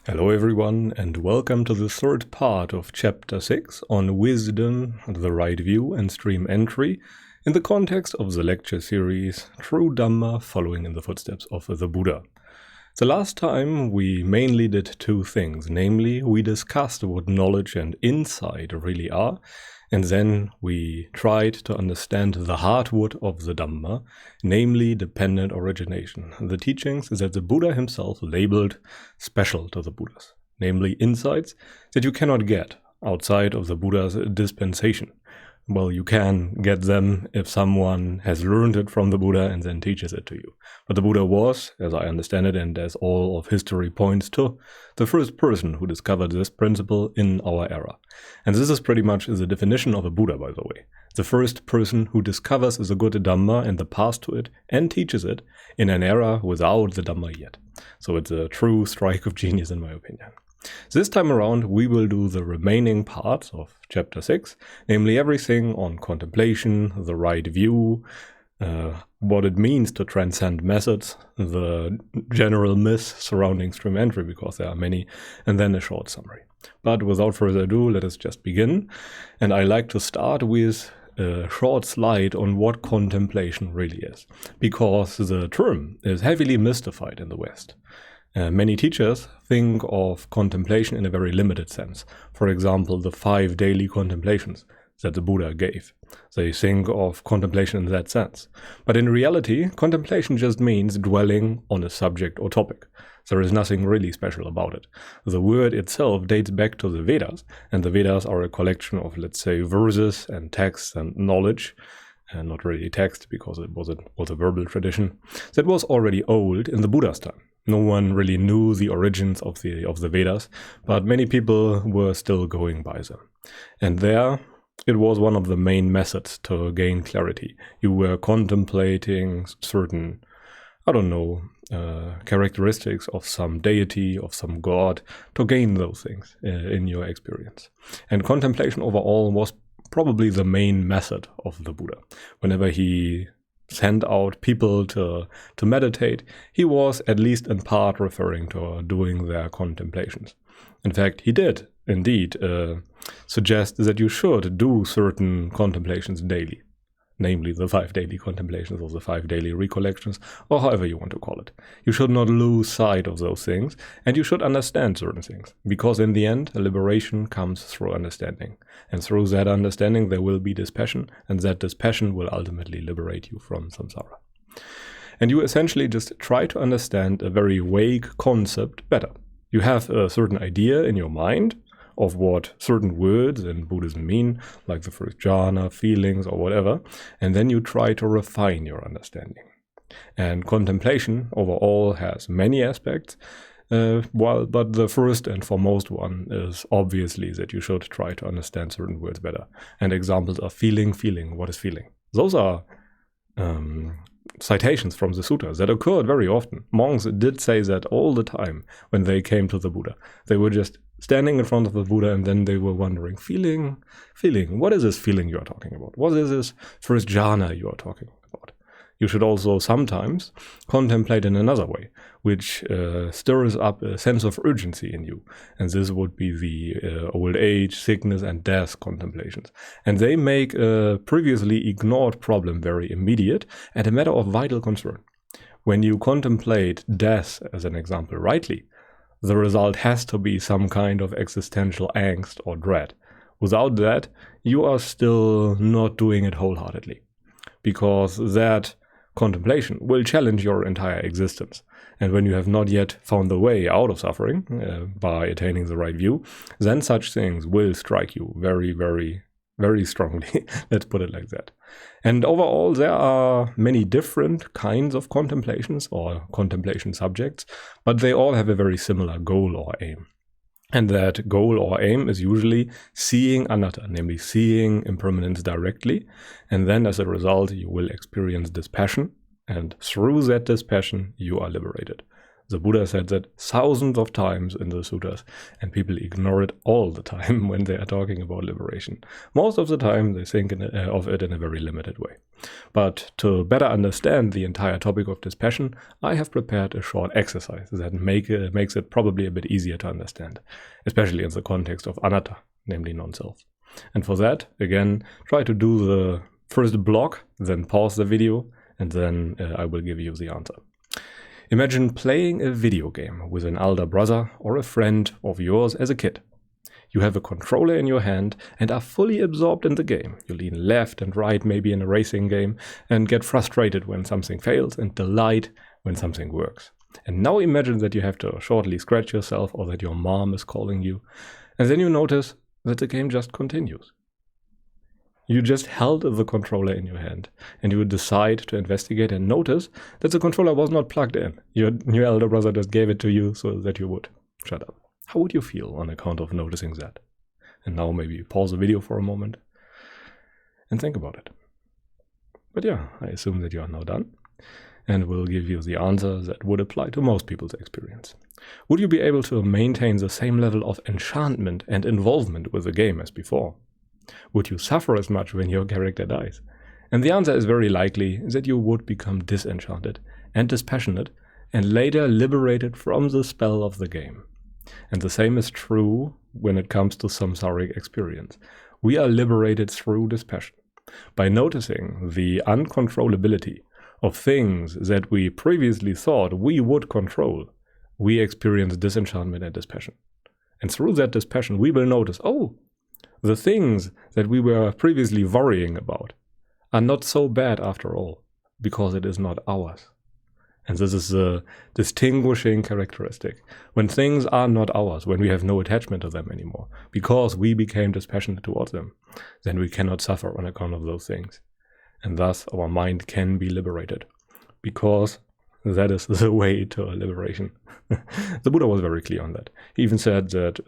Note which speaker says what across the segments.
Speaker 1: Hello everyone, and welcome to the third part of Chapter 6 on Wisdom, the Right View and Stream Entry in the context of the lecture series True Dhamma Following in the Footsteps of the Buddha. The last time we mainly did two things, namely we discussed what knowledge and insight really are, and then we tried to understand the hardwood of the Dhamma, namely dependent origination, the teachings that the Buddha himself labeled special to the Buddhas, namely insights that you cannot get outside of the Buddha's dispensation. Well, you can get them if someone has learned it from the Buddha and then teaches it to you. But the Buddha was, as I understand it, and as all of history points to, the first person who discovered this principle in our era. And this is pretty much the definition of a Buddha, by the way. The first person who discovers the good Dhamma and the path to it and teaches it in an era without the Dhamma yet. So it's a true strike of genius in my opinion. This time around we will do the remaining parts of Chapter 6, namely everything on contemplation, the right view, what it means to transcend methods, the general myths surrounding stream entry, because there are many, and then a short summary. But without further ado, let us just begin. And I like to start with a short slide on what contemplation really is, because the term is heavily mystified in the West. Many teachers think of contemplation in a very limited sense. For example, the 5 daily contemplations that the Buddha gave. They think of contemplation in that sense. But in reality, contemplation just means dwelling on a subject or topic. There is nothing really special about it. The word itself dates back to the Vedas, and the Vedas are a collection of, let's say, verses and texts and knowledge, and not really text because it was a verbal tradition, that was already old in the Buddha's time. No one really knew the origins of the Vedas, but many people were still going by them. And there, it was one of the main methods to gain clarity. You were contemplating certain, characteristics of some deity, of some god, to gain those things in your experience. And contemplation overall was probably the main method of the Buddha. Whenever he sent out people to meditate, he was at least in part referring to doing their contemplations. In fact, he did indeed suggest that you should do certain contemplations daily, namely the 5 daily contemplations or the 5 daily recollections, or however you want to call it. You should not lose sight of those things, and you should understand certain things, because in the end, liberation comes through understanding. And through that understanding, there will be dispassion, and that dispassion will ultimately liberate you from samsara. And you essentially just try to understand a very vague concept better. You have a certain idea in your mind of what certain words in Buddhism mean, like the first jhana, feelings, or whatever, and then you try to refine your understanding. And contemplation overall has many aspects, but the first and foremost one is obviously that you should try to understand certain words better. And examples are feeling, what is feeling? Those are citations from the sutras that occurred very often. Monks did say that all the time when they came to the Buddha. They were just standing in front of the Buddha and then they were wondering, feeling, what is this feeling you are talking about? What is this first jhana you are talking about? You should also sometimes contemplate in another way, which stirs up a sense of urgency in you. And this would be the old age, sickness, and death contemplations. And they make a previously ignored problem very immediate and a matter of vital concern. When you contemplate death, as an example, rightly, the result has to be some kind of existential angst or dread. Without that, you are still not doing it wholeheartedly, because that contemplation will challenge your entire existence. And when you have not yet found the way out of suffering by attaining the right view, then such things will strike you very, very, very strongly. Let's put it like that. And overall, there are many different kinds of contemplations or contemplation subjects, but they all have a very similar goal or aim. And that goal or aim is usually seeing anatta, namely seeing impermanence directly. And then as a result, you will experience dispassion. And through that dispassion, you are liberated. The Buddha said that thousands of times in the suttas, and people ignore it all the time when they are talking about liberation. Most of the time they think of it in a very limited way. But to better understand the entire topic of dispassion, I have prepared a short exercise that makes it probably a bit easier to understand, especially in the context of anatta, namely non-self. And for that, again, try to do the first block, then pause the video, and then I will give you the answer. Imagine playing a video game with an elder brother or a friend of yours as a kid. You have a controller in your hand and are fully absorbed in the game. You lean left and right, maybe in a racing game, and get frustrated when something fails and delight when something works. And now imagine that you have to shortly scratch yourself or that your mom is calling you, and then you notice that the game just continues. You just held the controller in your hand, and you would decide to investigate and notice that the controller was not plugged in. Your elder brother just gave it to you so that you would shut up. How would you feel on account of noticing that? And now maybe pause the video for a moment and think about it. But yeah, I assume that you are now done, and will give you the answer that would apply to most people's experience. Would you be able to maintain the same level of enchantment and involvement with the game as before? Would you suffer as much when your character dies? And the answer is very likely that you would become disenchanted and dispassionate and later liberated from the spell of the game. And the same is true when it comes to samsaric experience. We are liberated through dispassion. By noticing the uncontrollability of things that we previously thought we would control, we experience disenchantment and dispassion. And through that dispassion, we will notice, oh, the things that we were previously worrying about are not so bad after all, because it is not ours. And this is a distinguishing characteristic. When things are not ours, when we have no attachment to them anymore, because we became dispassionate towards them, then we cannot suffer on account of those things. And thus our mind can be liberated, because that is the way to liberation. The Buddha was very clear on that. He even said that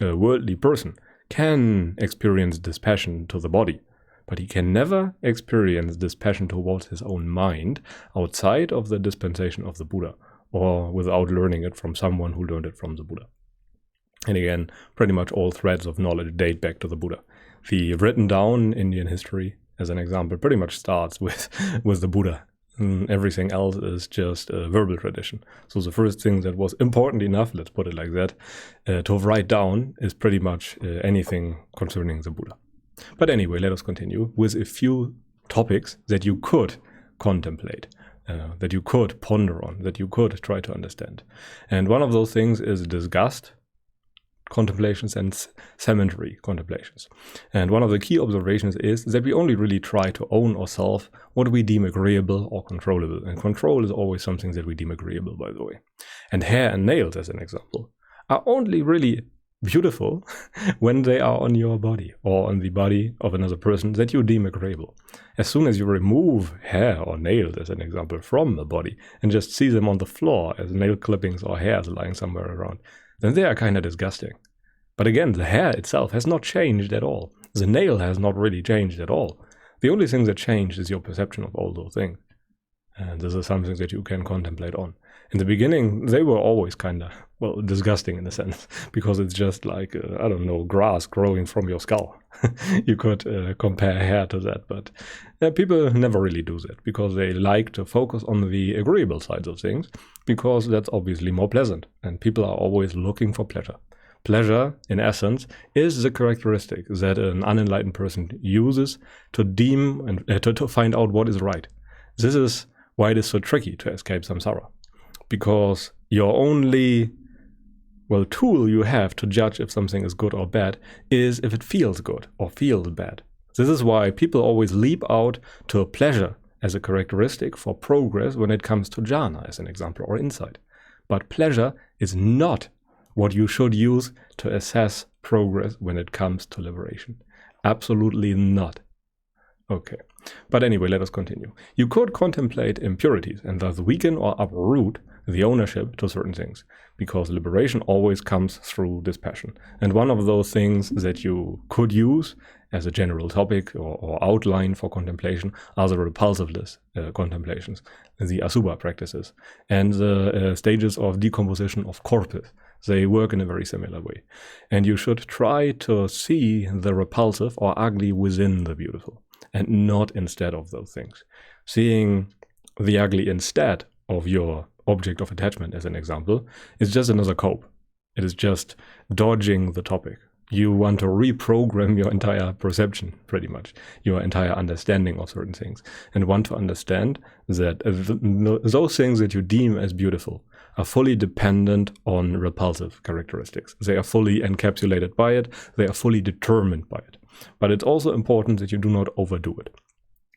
Speaker 1: a worldly person can experience dispassion to the body, but he can never experience dispassion towards his own mind outside of the dispensation of the Buddha, or without learning it from someone who learned it from the Buddha. And again, pretty much all threads of knowledge date back to the Buddha. The written down Indian history, as an example, pretty much starts with the Buddha. And everything else is just a verbal tradition. So the first thing that was important enough, let's put it like that, to write down is pretty much anything concerning the Buddha. But anyway, let us continue with a few topics that you could contemplate, that you could ponder on, that you could try to understand. And one of those things is disgust contemplations and cemetery contemplations. And one of the key observations is that we only really try to own or solve what we deem agreeable or controllable. And control is always something that we deem agreeable, by the way. And hair and nails, as an example, are only really beautiful when they are on your body or on the body of another person that you deem agreeable. As soon as you remove hair or nails, as an example, from the body and just see them on the floor as nail clippings or hairs lying somewhere around, then they are kind of disgusting. But again, the hair itself has not changed at all. The nail has not really changed at all. The only thing that changed is your perception of all those things. And this is something that you can contemplate on. In the beginning, they were always kind of, well, disgusting in a sense, because it's just like, I don't know, grass growing from your skull. You could compare hair to that, but people never really do that, because they like to focus on the agreeable sides of things, because that's obviously more pleasant, and people are always looking for pleasure. Pleasure, in essence, is the characteristic that an unenlightened person uses to deem and to find out what is right. This is why it is so tricky to escape samsara. Because your only, tool you have to judge if something is good or bad is if it feels good or feels bad. This is why people always leap out to pleasure as a characteristic for progress when it comes to jhana, as an example, or insight. But pleasure is not what you should use to assess progress when it comes to liberation. Absolutely not. Okay, but anyway, let us continue. You could contemplate impurities and thus weaken or uproot the ownership to certain things, because liberation always comes through dispassion. And one of those things that you could use as a general topic or outline for contemplation are the repulsiveness contemplations, the asubha practices, and the stages of decomposition of corpus. They work in a very similar way. And you should try to see the repulsive or ugly within the beautiful, and not instead of those things. Seeing the ugly instead of your object of attachment, as an example, is just another cope. It is just dodging the topic. You want to reprogram your entire perception, pretty much, your entire understanding of certain things, and want to understand that those things that you deem as beautiful are fully dependent on repulsive characteristics. They are fully encapsulated by it. They are fully determined by it. But it's also important that you do not overdo it.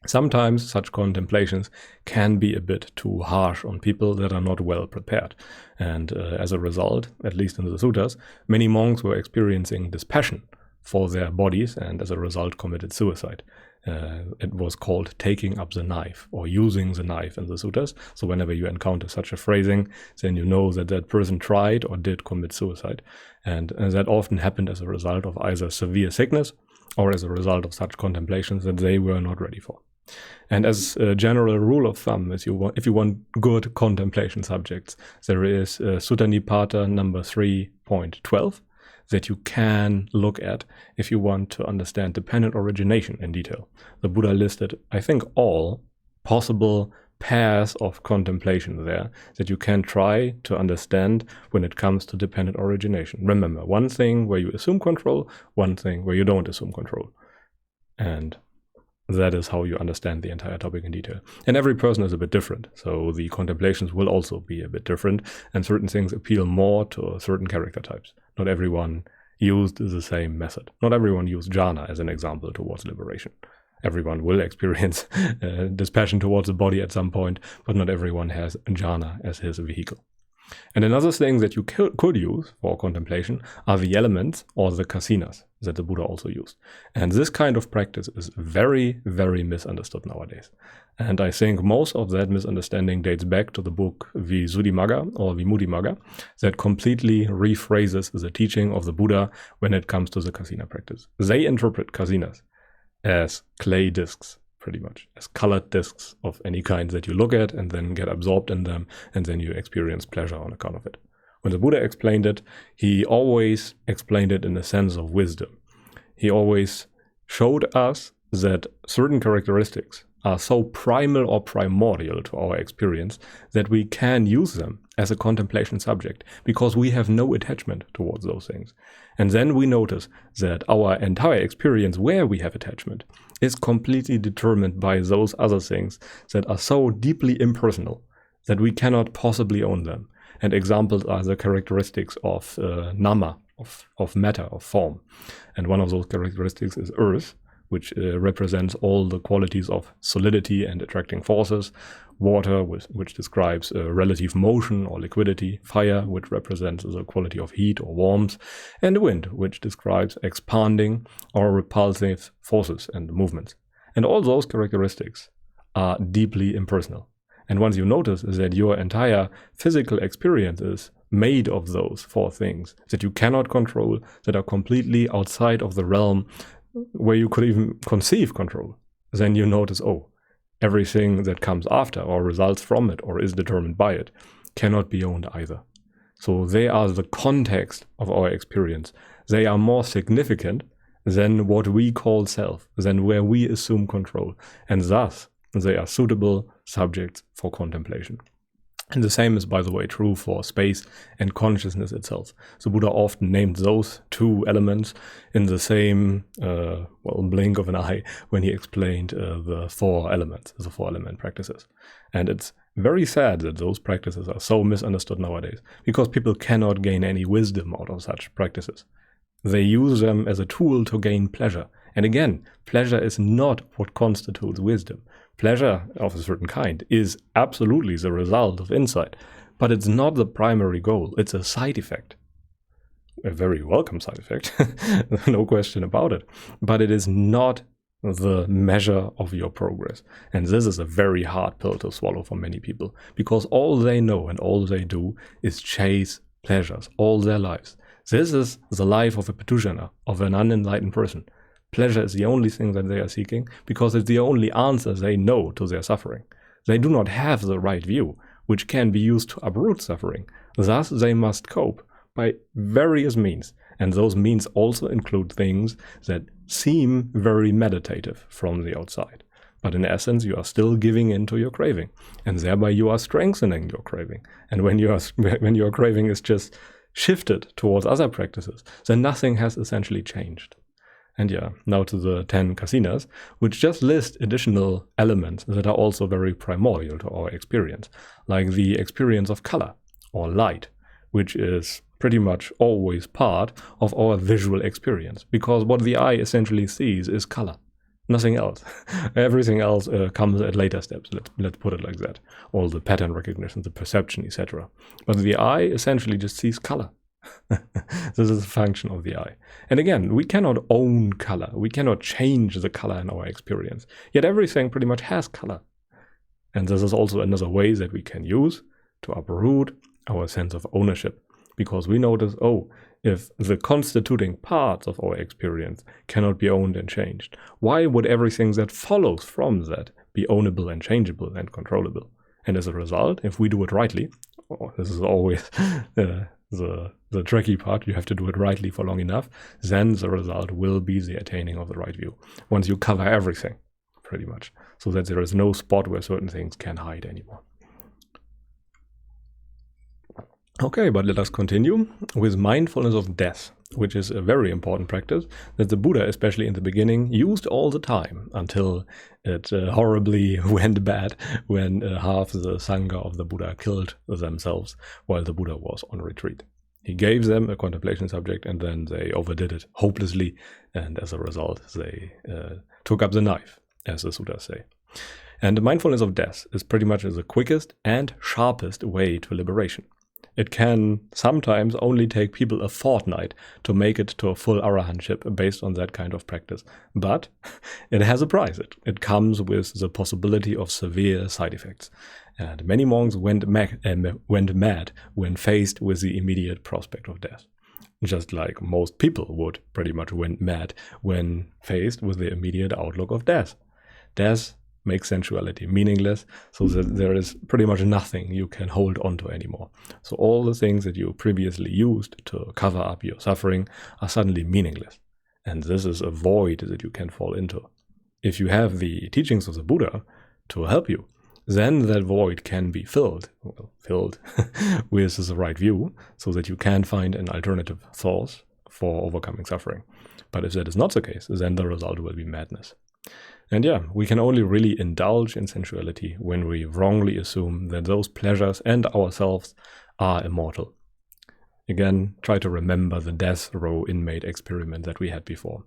Speaker 1: Sometimes such contemplations can be a bit too harsh on people that are not well prepared. And as a result, at least in the suttas, many monks were experiencing dispassion for their bodies and as a result committed suicide. It was called taking up the knife or using the knife in the suttas. So whenever you encounter such a phrasing, then you know that that person tried or did commit suicide. And that often happened as a result of either severe sickness or as a result of such contemplations that they were not ready for. And as a general rule of thumb, if you want good contemplation subjects, there is Sutta Nipata number 3.12 that you can look at if you want to understand dependent origination in detail. The Buddha listed, I think, all possible paths of contemplation there that you can try to understand when it comes to dependent origination. Remember, one thing where you assume control, one thing where you don't assume control. And that is how you understand the entire topic in detail. And every person is a bit different, so the contemplations will also be a bit different, and certain things appeal more to certain character types. Not everyone used the same method. Not everyone used jhana as an example towards liberation. Everyone will experience dispassion towards the body at some point, but not everyone has jhana as his vehicle. And another thing that you could use for contemplation are the elements or the kasinas that the Buddha also used. And this kind of practice is very, very misunderstood nowadays. And I think most of that misunderstanding dates back to the book Visuddhimagga or Vimudhimagga that completely rephrases the teaching of the Buddha when it comes to the kasina practice. They interpret kasinas as clay discs, pretty much, as colored discs of any kind that you look at and then get absorbed in them, and then you experience pleasure on account of it. When the Buddha explained it, he always explained it in a sense of wisdom. He always showed us that certain characteristics are so primal or primordial to our experience that we can use them as a contemplation subject because we have no attachment towards those things. And then we notice that our entire experience where we have attachment is completely determined by those other things that are so deeply impersonal that we cannot possibly own them. And examples are the characteristics of nama, of matter, of form. And one of those characteristics is earth, which represents all the qualities of solidity and attracting forces, water, which describes relative motion or liquidity, fire, which represents the quality of heat or warmth, and wind, which describes expanding or repulsive forces and movements. And all those characteristics are deeply impersonal. And once you notice that your entire physical experience is made of those four things that you cannot control, that are completely outside of the realm where you could even conceive control, then you notice, oh, everything that comes after or results from it or is determined by it cannot be owned either. So they are the context of our experience. They are more significant than what we call self, than where we assume control. And thus, they are suitable subjects for contemplation. And the same is, by the way, true for space and consciousness itself. So Buddha often named those two elements in the same blink of an eye when he explained the four elements, the four-element practices. And it's very sad that those practices are so misunderstood nowadays, because people cannot gain any wisdom out of such practices. They use them as a tool to gain pleasure. And again, pleasure is not what constitutes wisdom. Pleasure of a certain kind is absolutely the result of insight, but it's not the primary goal. It's a side effect. A very welcome side effect, no question about it. But it is not the measure of your progress. And this is a very hard pill to swallow for many people, because all they know and all they do is chase pleasures all their lives. This is the life of a practitioner, of an unenlightened person. Pleasure is the only thing that they are seeking, because it's the only answer they know to their suffering. They do not have the right view, which can be used to uproot suffering. Thus, they must cope by various means. And those means also include things that seem very meditative from the outside. But in essence, you are still giving in to your craving. And thereby you are strengthening your craving. And when your craving is just shifted towards other practices, then nothing has essentially changed. And now to the 10 Kasinas, which just list additional elements that are also very primordial to our experience, like the experience of color or light, which is pretty much always part of our visual experience, because what the eye essentially sees is color, nothing else. Everything else comes at later steps, let's put it like that. All the pattern recognition, the perception, etc. But the eye essentially just sees color. This is a function of the eye. And again, we cannot own color. We cannot change the color in our experience. Yet everything pretty much has color. And this is also another way that we can use to uproot our sense of ownership. Because we notice, if the constituting parts of our experience cannot be owned and changed, why would everything that follows from that be ownable and changeable and controllable? And as a result, if we do it rightly, this is always the tricky part, you have to do it rightly for long enough, then the result will be the attaining of the right view. Once you cover everything, pretty much, so that there is no spot where certain things can hide anymore. Okay, but let us continue with mindfulness of death, which is a very important practice that the Buddha, especially in the beginning, used all the time until it horribly went bad when half the Sangha of the Buddha killed themselves while the Buddha was on retreat. He gave them a contemplation subject and then they overdid it hopelessly, and as a result they took up the knife, as the sutras say. And the mindfulness of death is pretty much the quickest and sharpest way to liberation. It can sometimes only take people a fortnight to make it to a full arahantship based on that kind of practice. But it has a price. It comes with the possibility of severe side effects. And many monks went mad when faced with the immediate prospect of death. Just like most people would pretty much went mad when faced with the immediate outlook of death. Death makes sensuality meaningless, so that there is pretty much nothing you can hold on to anymore. So all the things that you previously used to cover up your suffering are suddenly meaningless. And this is a void that you can fall into. If you have the teachings of the Buddha to help you, then that void can be filled with the right view, so that you can find an alternative source for overcoming suffering. But if that is not the case, then the result will be madness. And we can only really indulge in sensuality when we wrongly assume that those pleasures and ourselves are immortal. Again, try to remember the death row inmate experiment that we had before.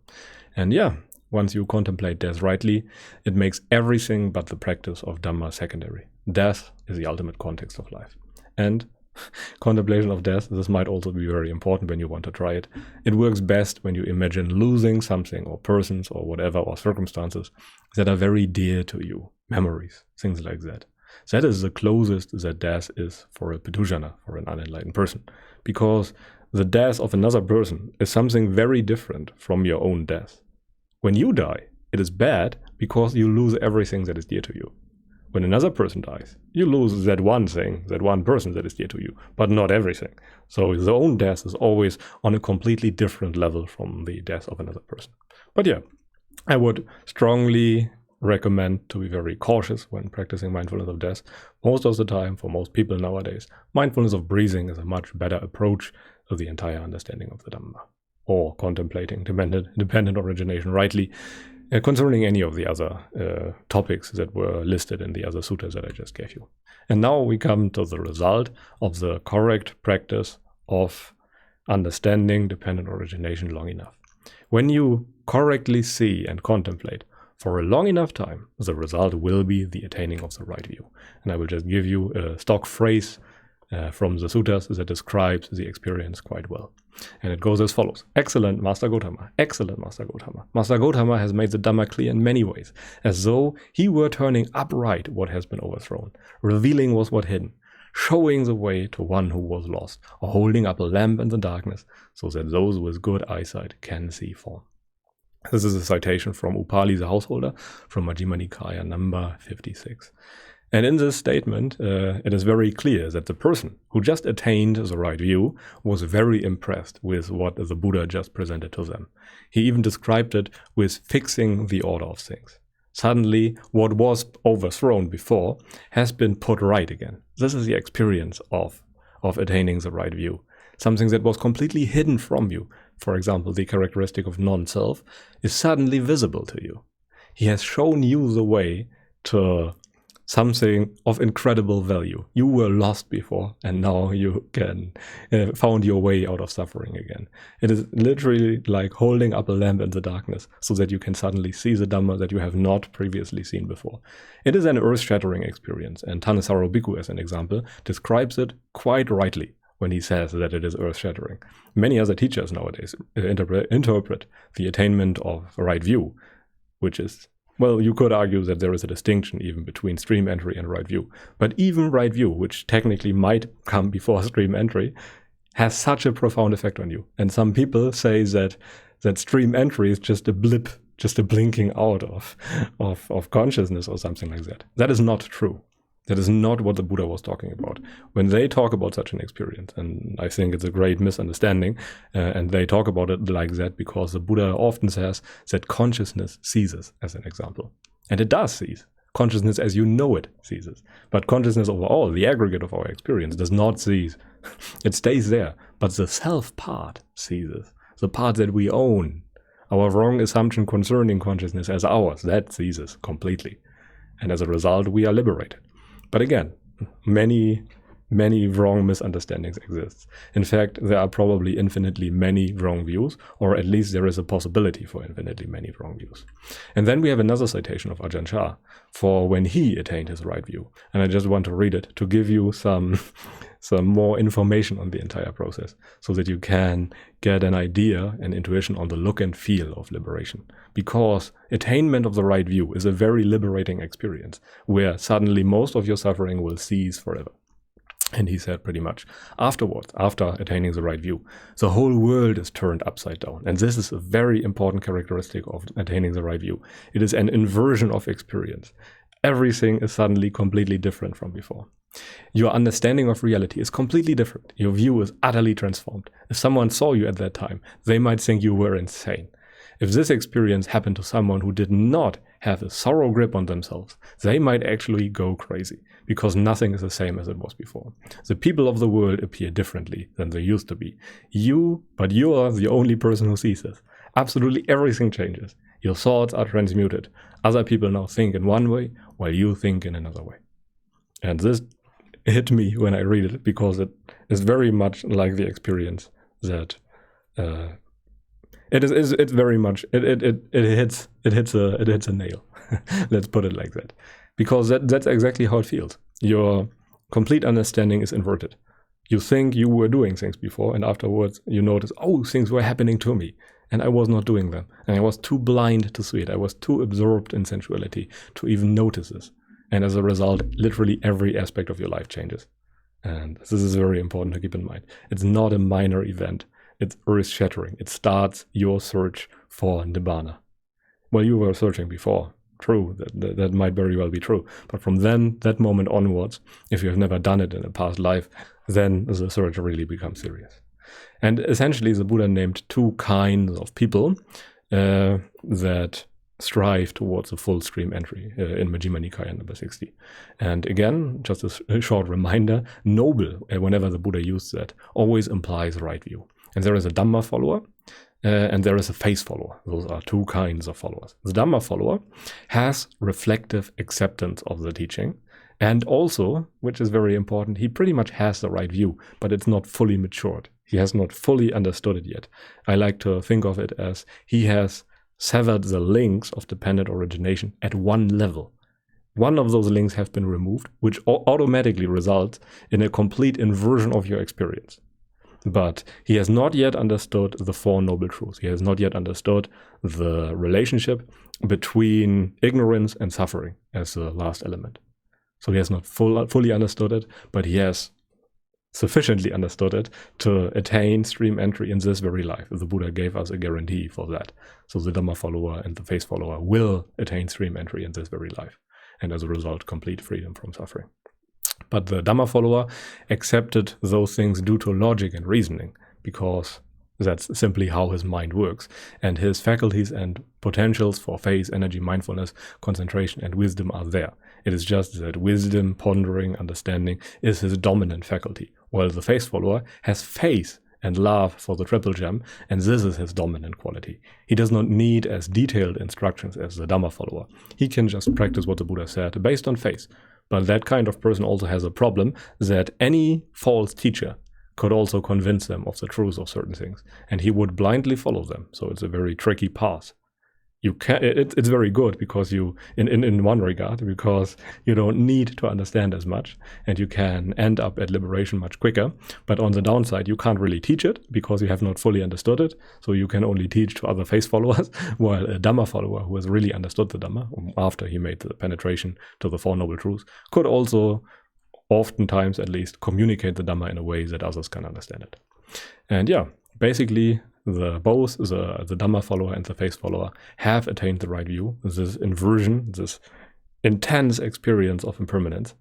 Speaker 1: And once you contemplate death rightly, it makes everything but the practice of Dhamma secondary. Death is the ultimate context of life. And contemplation of death, this might also be very important when you want to try it. It works best when you imagine losing something or persons or whatever or circumstances that are very dear to you, memories, things like that. That is the closest that death is for a practitioner, for an unenlightened person, because the death of another person is something very different from your own death. When you die, it is bad because you lose everything that is dear to you. When another person dies, you lose that one thing, that one person that is dear to you, but not everything. So the own death is always on a completely different level from the death of another person. But I would strongly recommend to be very cautious when practicing mindfulness of death. Most of the time, for most people nowadays, mindfulness of breathing is a much better approach to the entire understanding of the Dhamma, or contemplating dependent origination rightly, concerning any of the other topics that were listed in the other sutras that I just gave you. And now we come to the result of the correct practice of understanding dependent origination long enough. When you correctly see and contemplate for a long enough time, the result will be the attaining of the right view. And I will just give you a stock phrase from the suttas that describes the experience quite well. And it goes as follows. Excellent, Master Gotama. Excellent, Master Gotama. Master Gotama has made the Dhamma clear in many ways, as though he were turning upright what has been overthrown, revealing was what hidden, showing the way to one who was lost, or holding up a lamp in the darkness, so that those with good eyesight can see form. This is a citation from Upali the Householder, from Majjhima Nikaya number 56. And in this statement, it is very clear that the person who just attained the right view was very impressed with what the Buddha just presented to them. He even described it with fixing the order of things. Suddenly, what was overthrown before has been put right again. This is the experience of attaining the right view. Something that was completely hidden from you, for example, the characteristic of non-self, is suddenly visible to you. He has shown you the way to something of incredible value. You were lost before, and now you can found your way out of suffering again. It is literally like holding up a lamp in the darkness so that you can suddenly see the Dhamma that you have not previously seen before. It is an earth-shattering experience, and Thanissaro Bhikkhu, as an example, describes it quite rightly when he says that it is earth-shattering. Many other teachers nowadays interpret the attainment of a right view, which is, well, you could argue that there is a distinction even between stream entry and right view. But even right view, which technically might come before stream entry, has such a profound effect on you. And some people say that stream entry is just a blip, just a blinking out of consciousness or something like that. That is not true. That is not what the Buddha was talking about. When they talk about such an experience, and I think it's a great misunderstanding, and they talk about it like that because the Buddha often says that consciousness ceases, as an example. And it does cease. Consciousness as you know it ceases. But consciousness overall, the aggregate of our experience, does not cease. It stays there. But the self part ceases. The part that we own. Our wrong assumption concerning consciousness as ours, that ceases completely. And as a result, we are liberated. But again, many wrong misunderstandings exist. In fact, there are probably infinitely many wrong views, or at least there is a possibility for infinitely many wrong views. And then we have another citation of Ajahn Chah for when he attained his right view. And I just want to read it to give you some more information on the entire process so that you can get an idea and intuition on the look and feel of liberation. Because attainment of the right view is a very liberating experience where suddenly most of your suffering will cease forever. And he said pretty much, afterwards, after attaining the right view, the whole world is turned upside down. And this is a very important characteristic of attaining the right view. It is an inversion of experience. Everything is suddenly completely different from before. Your understanding of reality is completely different. Your view is utterly transformed. If someone saw you at that time, they might think you were insane. If this experience happened to someone who did not have a thorough grip on themselves, they might actually go crazy, because nothing is the same as it was before. The people of the world appear differently than they used to be. But you are the only person who sees this. Absolutely everything changes. Your thoughts are transmuted. Other people now think in one way, while you think in another way. And this hit me when I read it, because it is very much like the experience that it hits a nail. Let's put it like that, because that's exactly how it feels. Your complete understanding is inverted. You think you were doing things before, and afterwards you notice, oh, things were happening to me, and I was not doing them, and I was too blind to see it. I was too absorbed in sensuality to even notice this. And as a result, literally every aspect of your life changes. And this is very important to keep in mind. It's not a minor event. It's earth-shattering. It starts your search for Nibbana. Well, you were searching before. True, that might very well be true. But from then, that moment onwards, if you have never done it in a past life, then the search really becomes serious. And essentially, the Buddha named two kinds of people that strive towards a full stream entry in Majjhima Nikaya number 60. And again, just a short reminder, noble, whenever the Buddha used that, always implies right view. And there is a Dhamma follower, and there is a faith follower. Those are two kinds of followers. The Dhamma follower has reflective acceptance of the teaching, and also, which is very important, he pretty much has the right view, but it's not fully matured. He has not fully understood it yet. I like to think of it as he has severed the links of dependent origination at one level. one of those links have been removed, which automatically results in a complete inversion of your experience. But he has not yet understood the Four Noble Truths. He has not yet understood the relationship between ignorance and suffering as the last element. So he has not fully understood it, but he has sufficiently understood it to attain stream entry in this very life. The Buddha gave us a guarantee for that. So the Dhamma follower and the faith follower will attain stream entry in this very life, and as a result, complete freedom from suffering. But the Dhamma follower accepted those things due to logic and reasoning, because that's simply how his mind works, and his faculties and potentials for faith, energy, mindfulness, concentration, and wisdom are there. It is just that wisdom, pondering, understanding is his dominant faculty, while the faith follower has faith and love for the triple gem, and this is his dominant quality. He does not need as detailed instructions as the Dhamma follower. He can just practice what the Buddha said based on faith. But that kind of person also has a problem that any false teacher could also convince them of the truth of certain things, and he would blindly follow them. So it's a very tricky path. It's very good because you, in one regard, because you don't need to understand as much, and you can end up at liberation much quicker. But on the downside, you can't really teach it because you have not fully understood it. So you can only teach to other faith followers, while a Dhamma follower who has really understood the Dhamma after he made the penetration to the Four Noble Truths could also, oftentimes at least, communicate the Dhamma in a way that others can understand it. And yeah, basically, both the Dhamma follower and the faith follower have attained the right view. This inversion, this intense experience of impermanence,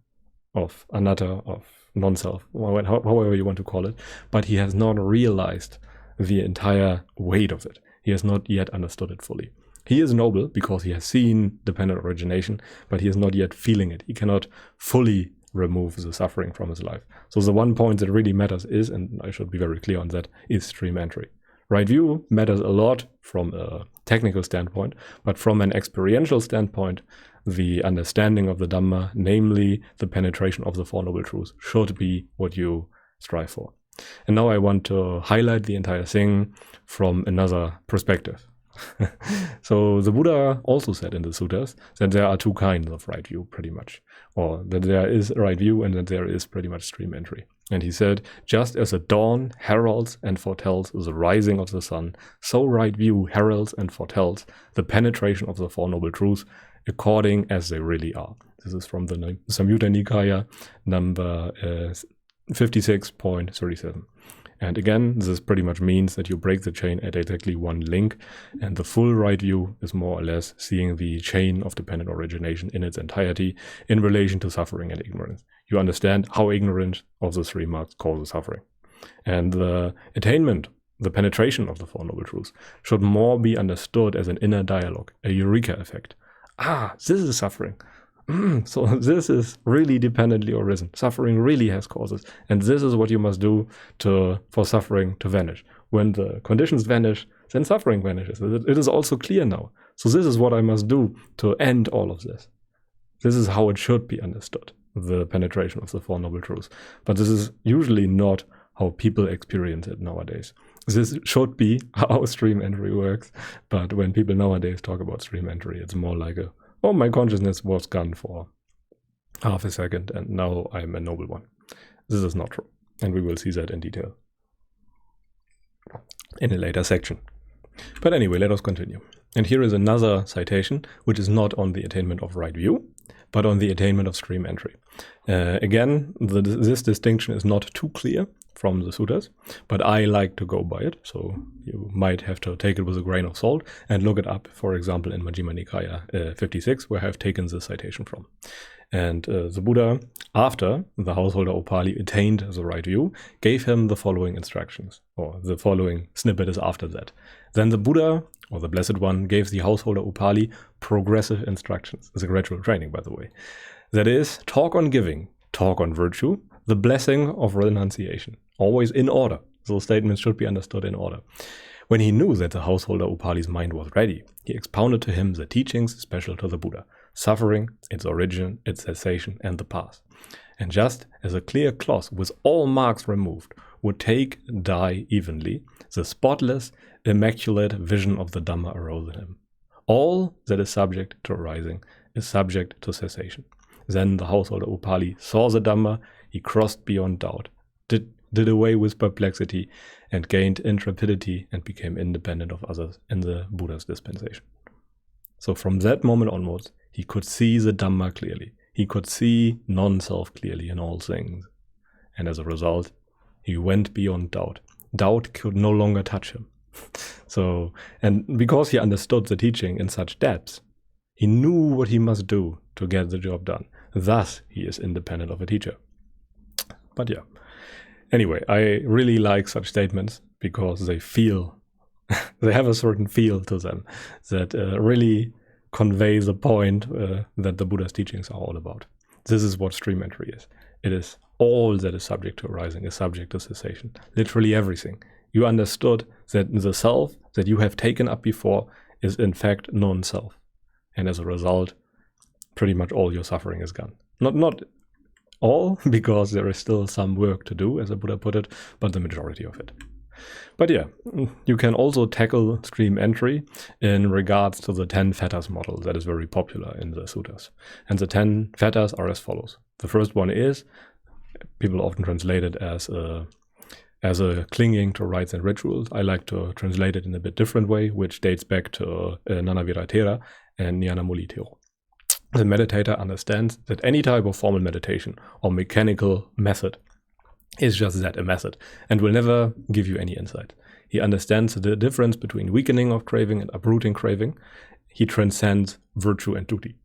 Speaker 1: of anatta, of non-self, however you want to call it, but he has not realized the entire weight of it. He has not yet understood it fully. He is noble because he has seen dependent origination, but he is not yet feeling it. He cannot fully remove the suffering from his life. So the one point that really matters is, and I should be very clear on that, is stream entry. Right view matters a lot from a technical standpoint, but from an experiential standpoint, the understanding of the Dhamma, namely the penetration of the Four Noble Truths, should be what you strive for. And now I want to highlight the entire thing from another perspective. So the Buddha also said in the suttas that there are two kinds of right view, pretty much, or that there is a right view and that there is pretty much stream entry. And he said, just as the dawn heralds and foretells the rising of the sun, so right view heralds and foretells the penetration of the Four Noble Truths according as they really are. This is from the Samyutta Nikaya, number 56.37. And again, this pretty much means that you break the chain at exactly one link, and the full right view is more or less seeing the chain of dependent origination in its entirety in relation to suffering and ignorance. You understand how ignorance of the three marks causes suffering. And the attainment, the penetration of the Four Noble Truths, should more be understood as an inner dialogue, a eureka effect. This is suffering. So this is really dependently arisen. Suffering really has causes, and this is what you must do for suffering to vanish. When the conditions vanish, then suffering vanishes. It is also clear now. So this is what I must do to end all of this. This is how it should be understood, the penetration of the Four Noble Truths. But this is usually not how people experience it nowadays. This should be how stream entry works, but when people nowadays talk about stream entry, it's more like my consciousness was gone for half a second and now I'm a noble one. This is not true, and we will see that in detail in a later section. But anyway, let us continue. And here is another citation, which is not on the attainment of right view, but on the attainment of stream entry. Again, this distinction is not too clear from the suttas, but I like to go by it, so you might have to take it with a grain of salt and look it up, for example, in Majjhima Nikaya 56, where I have taken this citation from. And the Buddha, after the householder Upali attained the right view, gave him the following instructions, or the following snippet is after that. Then the Buddha, or the Blessed One, gave the householder Upali progressive instructions. It's a gradual training, by the way. That is, talk on giving, talk on virtue, the blessing of renunciation, always in order. Those statements should be understood in order. When he knew that the householder Upali's mind was ready, he expounded to him the teachings special to the Buddha, suffering, its origin, its cessation, and the path. And just as a clear cloth with all marks removed would take dye evenly, the spotless, immaculate vision of the Dhamma arose in him. All that is subject to arising is subject to cessation. Then the householder Upali saw the Dhamma, he crossed beyond doubt, did away with perplexity, and gained intrepidity and became independent of others in the Buddha's dispensation. So from that moment onwards, he could see the Dhamma clearly. He could see non-self clearly in all things. And as a result, he went beyond doubt. Doubt could no longer touch him. So, and because he understood the teaching in such depths, he knew what he must do to get the job done. Thus, he is independent of a teacher. But yeah. Anyway, I really like such statements because they they have a certain feel to them that really convey the point that the Buddha's teachings are all about. This is what stream entry is. It is all that is subject to arising, is subject to cessation. Literally everything. You understood that the self that you have taken up before is in fact non-self. And as a result, pretty much all your suffering is gone. Not all, because there is still some work to do, as the Buddha put it, but the majority of it. But yeah, you can also tackle stream entry in regards to the 10 fetters model that is very popular in the suttas. And the 10 fetters are as follows. The first one is, people often translate it as a clinging to rites and rituals. I like to translate it in a bit different way, which dates back to Nanaviratera and Nyanamuli Thero. The meditator understands that any type of formal meditation or mechanical method is just that, a method, and will never give you any insight. He understands the difference between weakening of craving and uprooting craving. He transcends virtue and duty,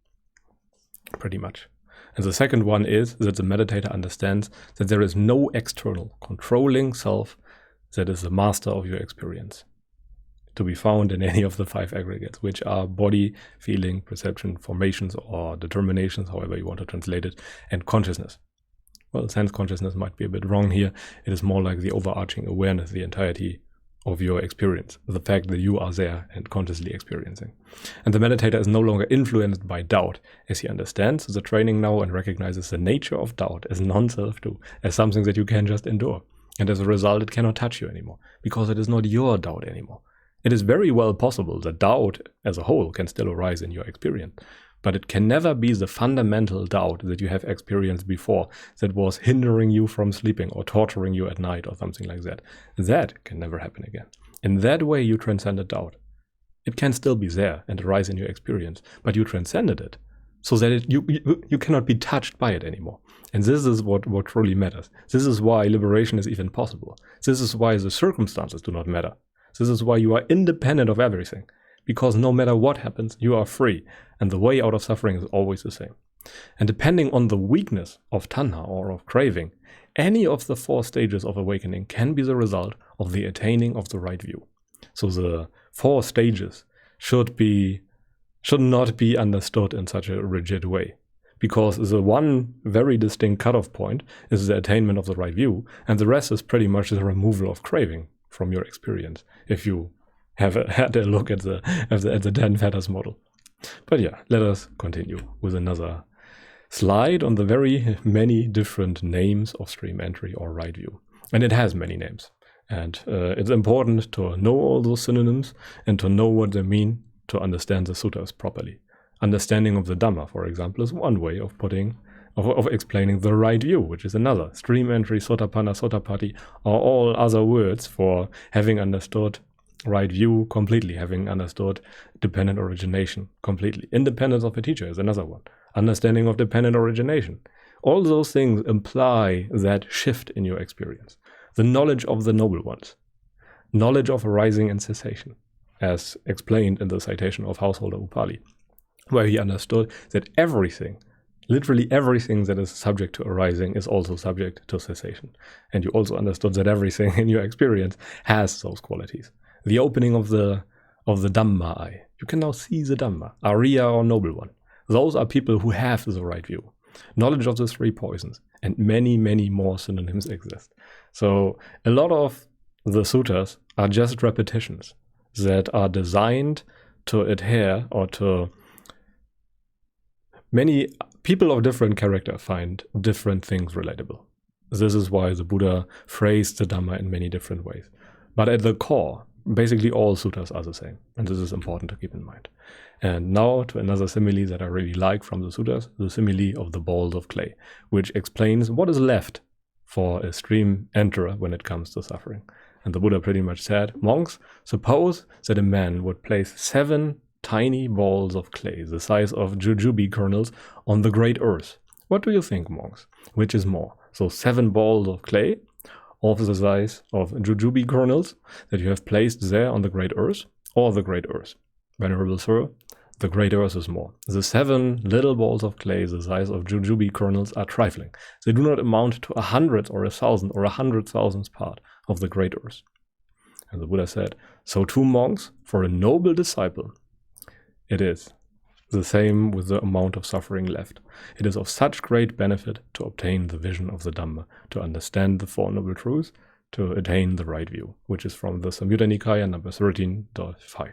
Speaker 1: pretty much. And the second one is that the meditator understands that there is no external controlling self that is the master of your experience, to be found in any of the 5 aggregates, which are body, feeling, perception, formations, or determinations, however you want to translate it, and consciousness. Well, sense consciousness might be a bit wrong here. It is more like the overarching awareness, the entirety of your experience, the fact that you are there and consciously experiencing. And the meditator is no longer influenced by doubt, as he understands the training now and recognizes the nature of doubt as non-self too, as something that you can just endure. And as a result, it cannot touch you anymore, because it is not your doubt anymore. It is very well possible that doubt as a whole can still arise in your experience, but it can never be the fundamental doubt that you have experienced before that was hindering you from sleeping or torturing you at night or something like that. That can never happen again. In that way, you transcended doubt. It can still be there and arise in your experience, but you transcended it so that you cannot be touched by it anymore. And this is what truly matters. This is why liberation is even possible. This is why the circumstances do not matter. This is why you are independent of everything, because no matter what happens, you are free, and the way out of suffering is always the same. And depending on the weakness of tanha or of craving, any of the 4 stages of awakening can be the result of the attaining of the right view. So the 4 stages should not be understood in such a rigid way, because the one very distinct cutoff point is the attainment of the right view, and the rest is pretty much the removal of craving from your experience, if you have had a look at the 10 fetters model. But yeah, let us continue with another slide on the very many different names of stream entry or right view. And it has many names. And it's important to know all those synonyms and to know what they mean to understand the suttas properly. Understanding of the Dhamma, for example, is one way of explaining the right view, which is another. Stream entry, sotapanna, sotapatti are all other words for having understood right view completely, having understood dependent origination completely. Independence of a teacher is another one. Understanding of dependent origination. All those things imply that shift in your experience. The knowledge of the noble ones. Knowledge of arising and cessation, as explained in the citation of householder Upali, where he understood that everything, literally everything that is subject to arising is also subject to cessation. And you also understood that everything in your experience has those qualities. The opening of the Dhamma eye. You can now see the Dhamma, Arya or noble one. Those are people who have the right view. Knowledge of the 3 poisons, and many, many more synonyms exist. So a lot of the suttas are just repetitions that are designed to adhere or to many people of different character find different things relatable. This is why the Buddha phrased the Dhamma in many different ways. But at the core, basically all suttas are the same, and this is important to keep in mind. And now to another simile that I really like from the suttas, the simile of the balls of clay, which explains what is left for a stream enterer when it comes to suffering. And the Buddha pretty much said, monks, suppose that a man would place 7 tiny balls of clay, the size of jujube kernels, on the great earth. What do you think, monks? Which is more? So 7 balls of clay of the size of jujube kernels that you have placed there on the great earth, or the great earth? Venerable Sir, the great earth is more. The 7 little balls of clay the size of jujube kernels are trifling. They do not amount to 100 or 1,000 or 100,000th part of the great earth. And the Buddha said, so too, monks, for a noble disciple, it is the same with the amount of suffering left. It is of such great benefit to obtain the vision of the Dhamma, to understand the Four Noble Truths, to attain the right view, which is from the Samyutta Nikaya number 13.5.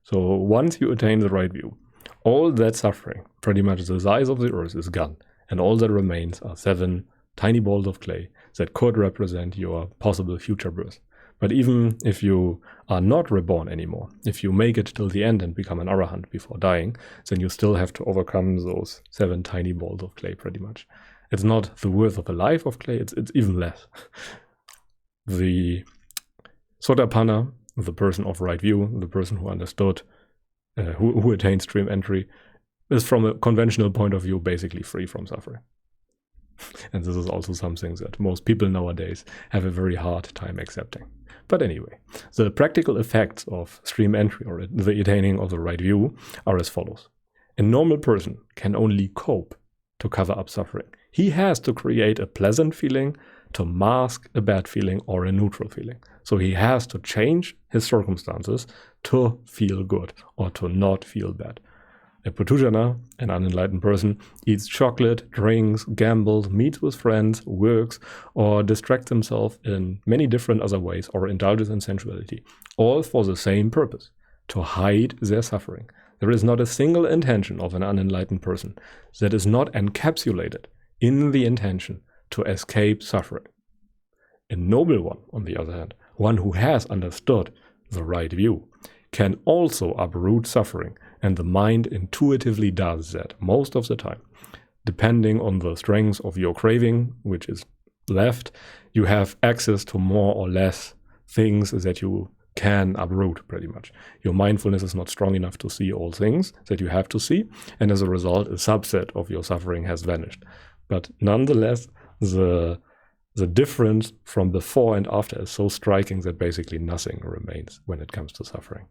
Speaker 1: So once you attain the right view, all that suffering, pretty much the size of the earth, is gone, and all that remains are 7 tiny balls of clay that could represent your possible future birth. But even if you are not reborn anymore, if you make it till the end and become an arahant before dying, then you still have to overcome those 7 tiny balls of clay pretty much. It's not the worth of a life of clay, it's even less. The Sotapanna, the person of right view, the person who understood, who attained stream entry, is from a conventional point of view basically free from suffering. And this is also something that most people nowadays have a very hard time accepting. But anyway, the practical effects of stream entry, or the attaining of the right view, are as follows. A normal person can only cope to cover up suffering. He has to create a pleasant feeling to mask a bad feeling or a neutral feeling. So he has to change his circumstances to feel good or to not feel bad. A Puthujjana, an unenlightened person, eats chocolate, drinks, gambles, meets with friends, works, or distracts himself in many different other ways, or indulges in sensuality, all for the same purpose, to hide their suffering. There is not a single intention of an unenlightened person that is not encapsulated in the intention to escape suffering. A noble one, on the other hand, one who has understood the right view, can also uproot suffering, and the mind intuitively does that most of the time. Depending on the strength of your craving, which is left, you have access to more or less things that you can uproot pretty much. Your mindfulness is not strong enough to see all things that you have to see, and as a result, a subset of your suffering has vanished. But nonetheless, the difference from before and after is so striking that basically nothing remains when it comes to suffering.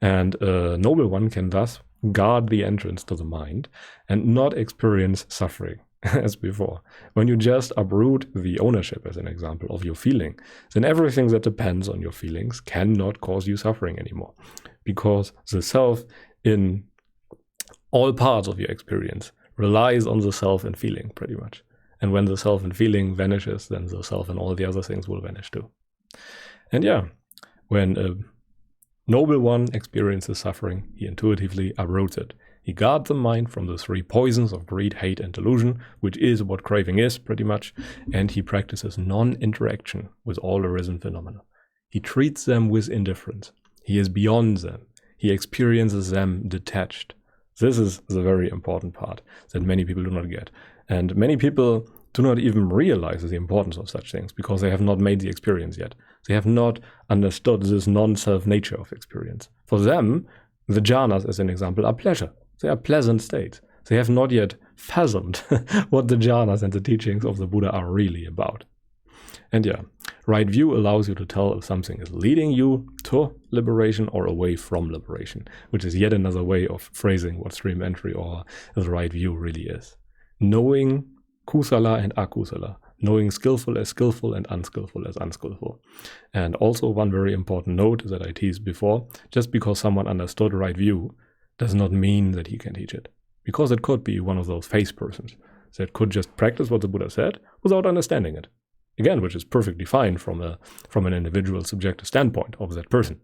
Speaker 1: And a noble one can thus guard the entrance to the mind and not experience suffering as before. When you just uproot the ownership, as an example, of your feeling, then everything that depends on your feelings cannot cause you suffering anymore, because the self in all parts of your experience relies on the self in feeling pretty much. And when the self in feeling vanishes, then the self in all the other things will vanish too. And yeah, when a noble one experiences suffering, he intuitively uproots it. He guards the mind from the 3 poisons of greed, hate, and delusion, which is what craving is pretty much, and he practices non-interaction with all arisen phenomena. He treats them with indifference. He is beyond them. He experiences them detached. This is the very important part that many people do not get. And many people do not even realize the importance of such things because they have not made the experience yet. They have not understood this non-self nature of experience. For them, the jhanas, as an example, are pleasure. They are pleasant states. They have not yet fathomed what the jhanas and the teachings of the Buddha are really about. And yeah, right view allows you to tell if something is leading you to liberation or away from liberation, which is yet another way of phrasing what stream entry or the right view really is. Knowing kusala and akusala, knowing skillful as skillful and unskillful as unskillful. And also one very important note that I teased before, just because someone understood right view does not mean that he can teach it. Because it could be one of those face persons that could just practice what the Buddha said without understanding it. Again, which is perfectly fine from an individual subjective standpoint of that person.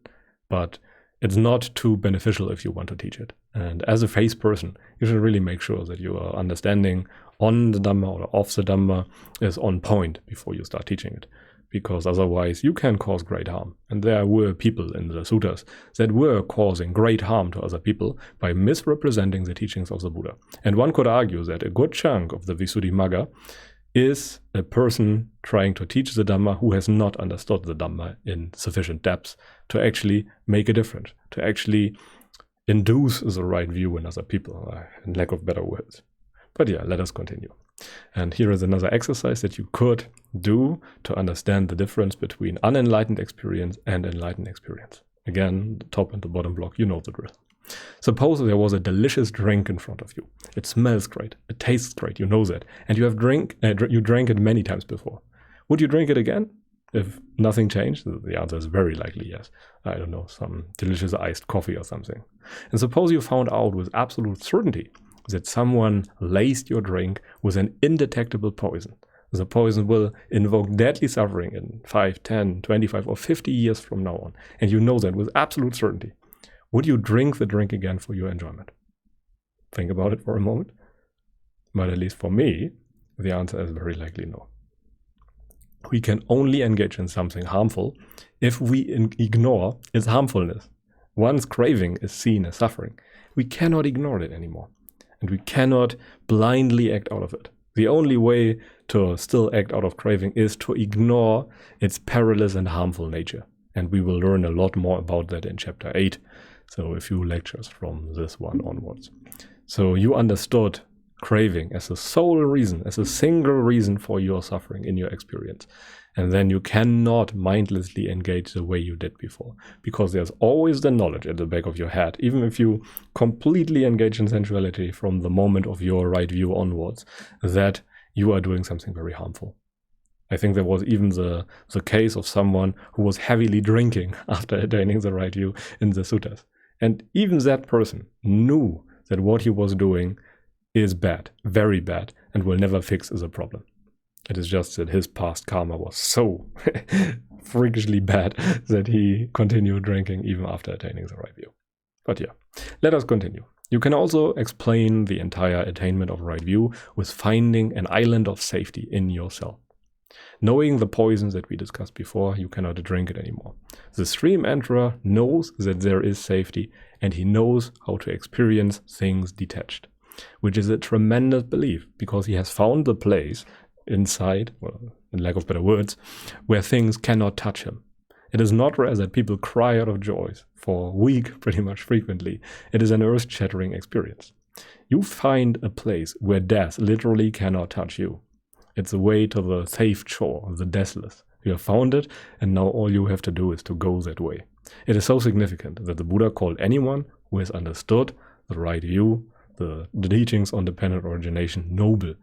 Speaker 1: But it's not too beneficial if you want to teach it. And as a face person, you should really make sure that your understanding on the Dhamma or of the Dhamma is on point before you start teaching it. because otherwise you can cause great harm. And there were people in the suttas that were causing great harm to other people by misrepresenting the teachings of the Buddha. And one could argue that a good chunk of the Visuddhimagga is a person trying to teach the Dhamma who has not understood the Dhamma in sufficient depth to actually make a difference, to actually induce the right view in other people, in lack of better words. But yeah, let us continue. And here is another exercise that you could do to understand the difference between unenlightened experience and enlightened experience. Again, the top and the bottom block, you know the drill. Suppose there was a delicious drink in front of you. It smells great, it tastes great, you know that, and you drank it many times before. Would you drink it again if nothing changed? The answer is very likely yes. I don't know, some delicious iced coffee or something. And suppose you found out with absolute certainty that someone laced your drink with an indetectable poison. The poison will invoke deadly suffering in 5, 10, 25 or 50 years from now on. And you know that with absolute certainty. Would you drink the drink again for your enjoyment? Think about it for a moment. But at least for me, the answer is very likely no. We can only engage in something harmful if we ignore its harmfulness. Once craving is seen as suffering, we cannot ignore it anymore. And we cannot blindly act out of it. The only way to still act out of craving is to ignore its perilous and harmful nature. And we will learn a lot more about that in chapter 8. So a few lectures from this one onwards. So you understood craving as a sole reason, as a single reason for your suffering in your experience. And then you cannot mindlessly engage the way you did before, because there's always the knowledge at the back of your head, even if you completely engage in sensuality from the moment of your right view onwards, that you are doing something very harmful. I think there was even the case of someone who was heavily drinking after attaining the right view in the suttas. And even that person knew that what he was doing is bad, very bad, and will never fix the problem. It is just that his past karma was so freakishly bad that he continued drinking even after attaining the right view. But yeah, let us continue. You can also explain the entire attainment of right view with finding an island of safety in yourself. Knowing the poison that we discussed before, you cannot drink it anymore. The stream enterer knows that there is safety, and he knows how to experience things detached, which is a tremendous belief, because he has found the place inside, well, in lack of better words, where things cannot touch him. It is not rare that people cry out of joy for a week, pretty much frequently. It is an earth-shattering experience. You find a place where death literally cannot touch you. It's a way to the safe shore, the deathless. You have found it, and now all you have to do is to go that way. It is so significant that the Buddha called anyone who has understood the right view, the teachings on dependent origination, noble.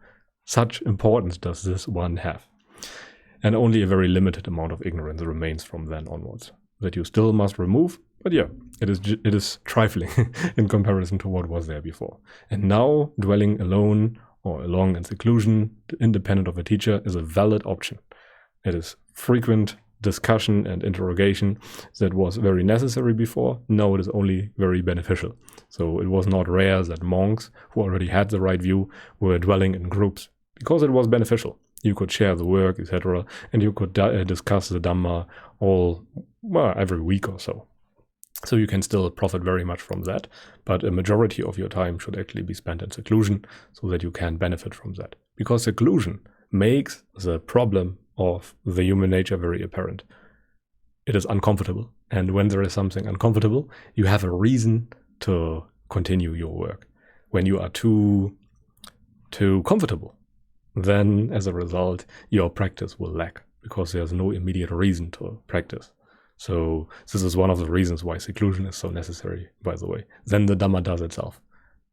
Speaker 1: Such importance does this one have. And only a very limited amount of ignorance remains from then onwards, that you still must remove, but yeah, it is trifling in comparison to what was there before. And now, dwelling alone or along in seclusion, independent of a teacher, is a valid option. It is frequent discussion and interrogation that was very necessary before. Now it is only very beneficial. So it was not rare that monks who already had the right view were dwelling in groups, because it was beneficial. You could share the work, etc., and you could discuss the Dhamma every week or so. So you can still profit very much from that, but a majority of your time should actually be spent in seclusion so that you can benefit from that. Because seclusion makes the problem of the human nature very apparent. It is uncomfortable, and when there is something uncomfortable, you have a reason to continue your work. When you are too comfortable, then as a result, your practice will lack, because there's no immediate reason to practice. So this is one of the reasons why seclusion is so necessary, by the way. Then the Dhamma does itself.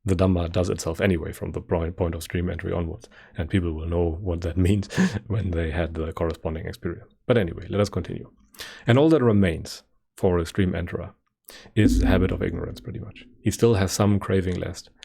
Speaker 1: The Dhamma does itself anyway from the point of stream entry onwards, and people will know what that means when they had the corresponding experience. But anyway, let us continue. And all that remains for a stream enterer is the habit of ignorance, pretty much. He still has some craving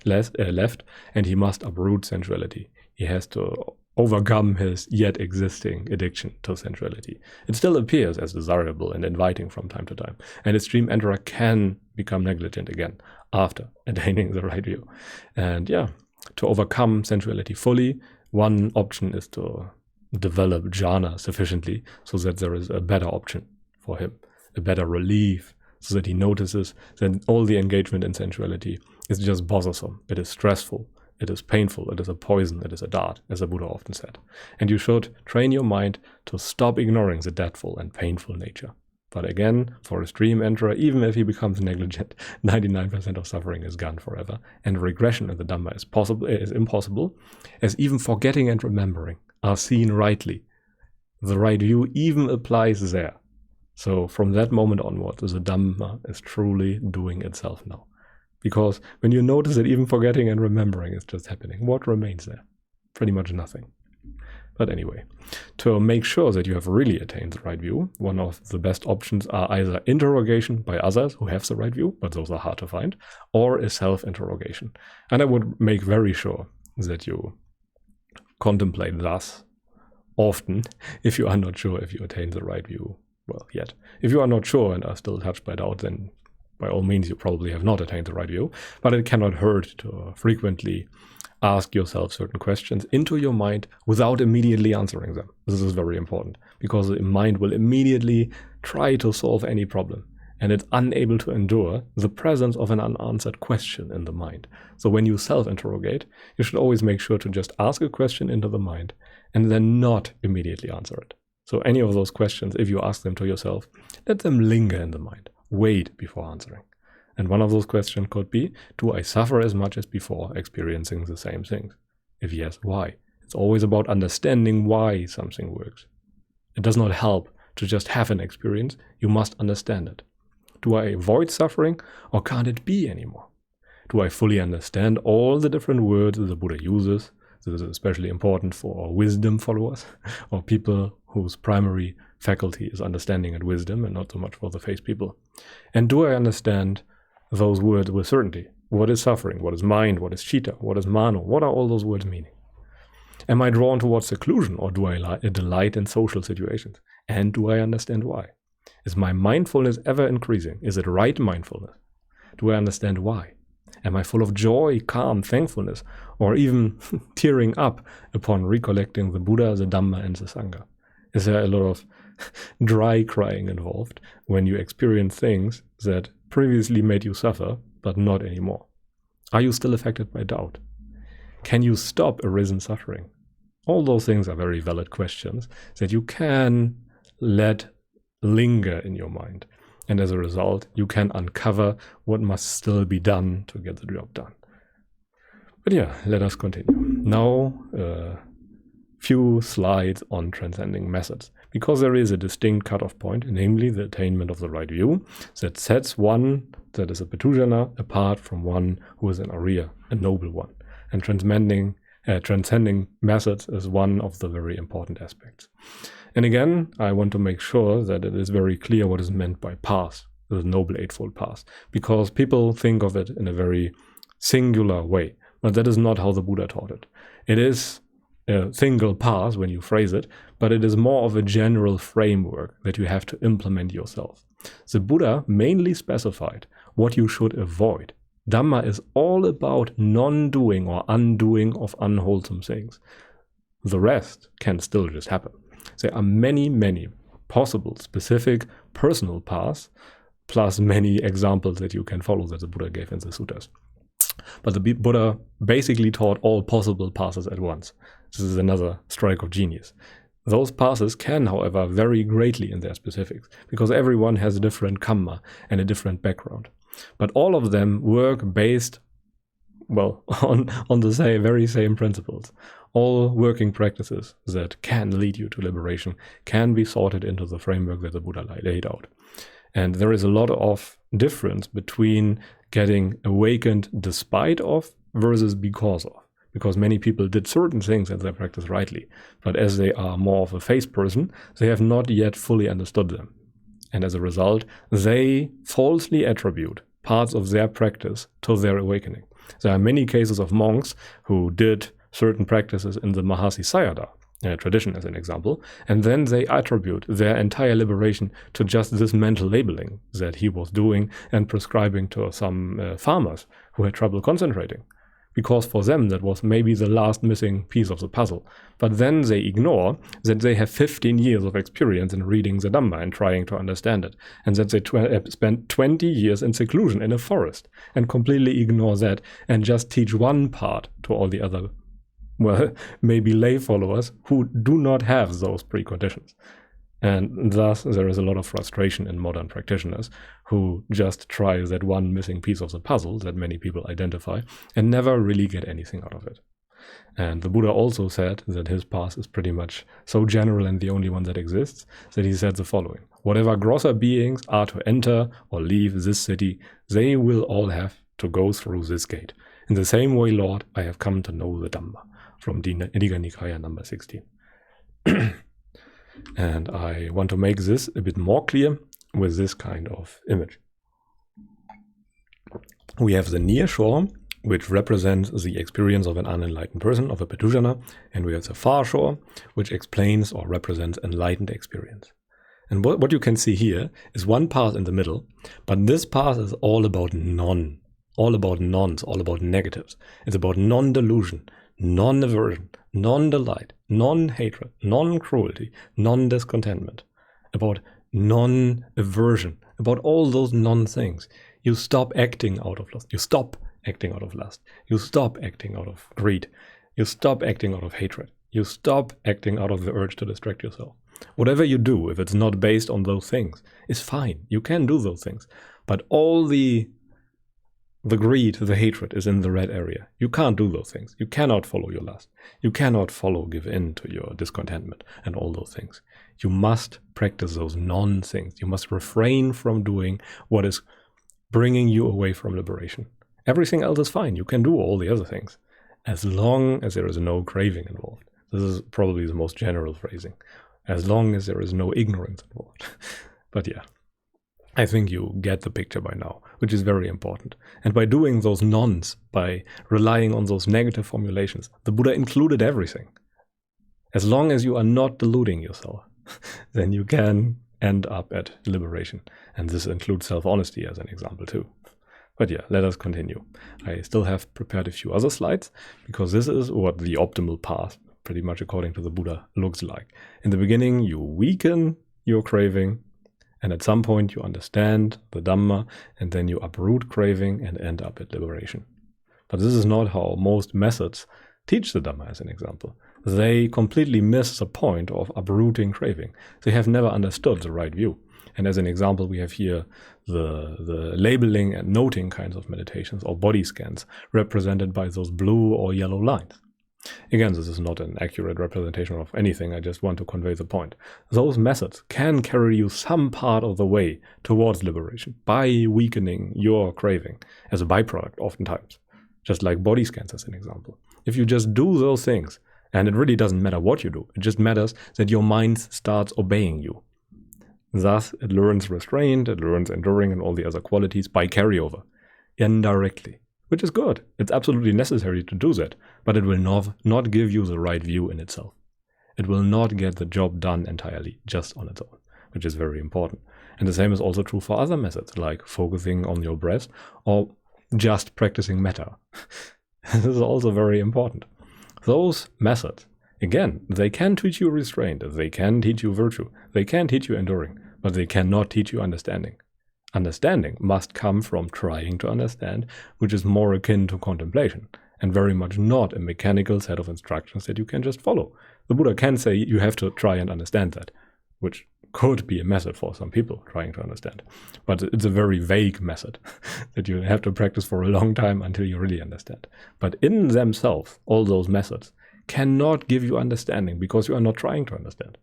Speaker 1: left, and he must uproot sensuality. He has to overcome his yet existing addiction to sensuality. It still appears as desirable and inviting from time to time, and a stream enterer can become negligent again after attaining the right view. And yeah, to overcome sensuality fully, one option is to develop jhana sufficiently so that there is a better option for him, a better relief, so that he notices that all the engagement in sensuality is just bothersome, it is stressful, it is painful, it is a poison, it is a dart, as the Buddha often said. And you should train your mind to stop ignoring the dreadful and painful nature. But again, for a stream enterer, even if he becomes negligent, 99% of suffering is gone forever, and regression in the Dhamma is impossible, as even forgetting and remembering are seen rightly. The right view even applies there. So from that moment onwards, the Dhamma is truly doing itself now. Because when you notice that even forgetting and remembering is just happening, what remains there? Pretty much nothing. But anyway, to make sure that you have really attained the right view, one of the best options are either interrogation by others who have the right view, but those are hard to find, or a self-interrogation. And I would make very sure that you contemplate thus often if you are not sure if you attain the right view well yet. If you are not sure and are still touched by doubt, then by all means you probably have not attained the right view, but it cannot hurt to frequently ask yourself certain questions into your mind without immediately answering them. This is very important, because the mind will immediately try to solve any problem, and it's unable to endure the presence of an unanswered question in the mind. So when you self-interrogate, you should always make sure to just ask a question into the mind and then not immediately answer it. So any of those questions, if you ask them to yourself, let them linger in the mind. Wait before answering. And one of those questions could be, do I suffer as much as before experiencing the same things? If yes, why? It's always about understanding why something works. It does not help to just have an experience, you must understand it. Do I avoid suffering, or can't it be anymore? Do I fully understand all the different words the Buddha uses? This is especially important for wisdom followers, or people whose primary faculty is understanding and wisdom, and not so much for the faith people. And do I understand those words with certainty? What is suffering? What is mind? What is citta? What is mano? What are all those words meaning? Am I drawn towards seclusion, or do I delight in social situations? And do I understand why? Is my mindfulness ever increasing? Is it right mindfulness? Do I understand why? Am I full of joy, calm, thankfulness, or even tearing up upon recollecting the Buddha, the Dhamma, and the Sangha? Is there a lot of dry crying involved when you experience things that previously made you suffer, but not anymore? Are you still affected by doubt? Can you stop arisen suffering? All those things are very valid questions that you can let linger in your mind. And as a result, you can uncover what must still be done to get the job done. But yeah, let us continue. Now, a few slides on transcending methods, because there is a distinct cutoff point, namely the attainment of the right view, that sets one that is a Bhikkhu apart from one who is an Arya, a noble one. And transcending methods is one of the very important aspects. And again, I want to make sure that it is very clear what is meant by path, the Noble Eightfold Path, because people think of it in a very singular way, but that is not how the Buddha taught it. It is a single path when you phrase it, but it is more of a general framework that you have to implement yourself. The Buddha mainly specified what you should avoid. Dhamma is all about non-doing or undoing of unwholesome things. The rest can still just happen. There are many, many possible, specific, personal paths, plus many examples that you can follow that the Buddha gave in the suttas. But the Buddha basically taught all possible paths at once. This is another strike of genius. Those paths can, however, vary greatly in their specifics, because everyone has a different kamma and a different background. But all of them work based, well, on the very same principles. All working practices that can lead you to liberation can be sorted into the framework that the Buddha laid out. And there is a lot of difference between getting awakened despite of versus because of. Because many people did certain things and they practice rightly, but as they are more of a faith person, they have not yet fully understood them. And as a result, they falsely attribute parts of their practice to their awakening. There are many cases of monks who did certain practices in the Mahasi Sayadaw tradition, as an example, and then they attribute their entire liberation to just this mental labeling that he was doing and prescribing to some farmers who had trouble concentrating. because for them that was maybe the last missing piece of the puzzle. But then they ignore that they have 15 years of experience in reading the Dhamma and trying to understand it, and that they spent 20 years in seclusion in a forest, and completely ignore that and just teach one part to all the other, well, maybe lay followers who do not have those preconditions. And thus there is a lot of frustration in modern practitioners who just try that one missing piece of the puzzle that many people identify and never really get anything out of it. And the Buddha also said that his path is pretty much so general and the only one that exists, that he said the following: whatever grosser beings are to enter or leave this city, they will all have to go through this gate. In the same way, Lord, I have come to know the Dhamma. From Digha Nikaya number 16. And I want to make this a bit more clear with this kind of image. We have the near shore, which represents the experience of an unenlightened person, of a practitioner, and we have the far shore, which explains or represents enlightened experience. And what you can see here is one path in the middle, but this path is all about none, all about nons, all about negatives. It's about non-delusion, non-aversion, non-delight, non-hatred, non-cruelty, non-discontentment, about non-aversion, about all those non-things. You stop acting out of lust. You stop acting out of lust. You stop acting out of greed. You stop acting out of hatred. You stop acting out of the urge to distract yourself. Whatever you do, if it's not based on those things, is fine. You can do those things. But all the greed, the hatred is in the red area. You can't do those things. You cannot follow your lust. You cannot give in to your discontentment and all those things. You must practice those non-things. You must refrain from doing what is bringing you away from liberation. Everything else is fine. You can do all the other things, as long as there is no craving involved. This is probably the most general phrasing. As long as there is no ignorance involved. But yeah. I think you get the picture by now, which is very important. And by doing those nons, by relying on those negative formulations, the Buddha included everything. As long as you are not deluding yourself, then you can end up at liberation. And this includes self-honesty as an example too. But yeah, let us continue. I still have prepared a few other slides, because this is what the optimal path, pretty much according to the Buddha, looks like. In the beginning, you weaken your craving, and at some point you understand the Dhamma, and then you uproot craving and end up at liberation. But this is not how most methods teach the Dhamma, as an example. They completely miss the point of uprooting craving. They have never understood the right view. And as an example, we have here the labeling and noting kinds of meditations, or body scans, represented by those blue or yellow lines. Again, this is not an accurate representation of anything, I just want to convey the point. Those methods can carry you some part of the way towards liberation by weakening your craving as a byproduct oftentimes, just like body scans as an example. If you just do those things, and it really doesn't matter what you do, it just matters that your mind starts obeying you. Thus, it learns restraint, it learns enduring and all the other qualities by carryover, indirectly. Which is good. It's absolutely necessary to do that, but it will not give you the right view in itself. It will not get the job done entirely just on its own, which is very important. And the same is also true for other methods, like focusing on your breath or just practicing metta. This is also very important. Those methods, again, they can teach you restraint, they can teach you virtue, they can teach you enduring, but they cannot teach you understanding. Understanding must come from trying to understand, which is more akin to contemplation, and very much not a mechanical set of instructions that you can just follow. The Buddha can say you have to try and understand that, which could be a method for some people trying to understand. But it's a very vague method that you have to practice for a long time until you really understand. But in themselves, all those methods cannot give you understanding because you are not trying to understand.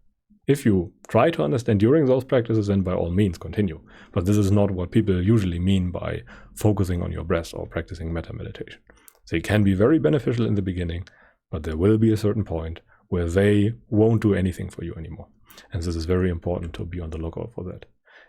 Speaker 1: If you try to understand during those practices, then by all means continue. But this is not what people usually mean by focusing on your breath or practicing metta meditation. They can be very beneficial in the beginning, but there will be a certain point where they won't do anything for you anymore. And this is very important to be on the lookout for that.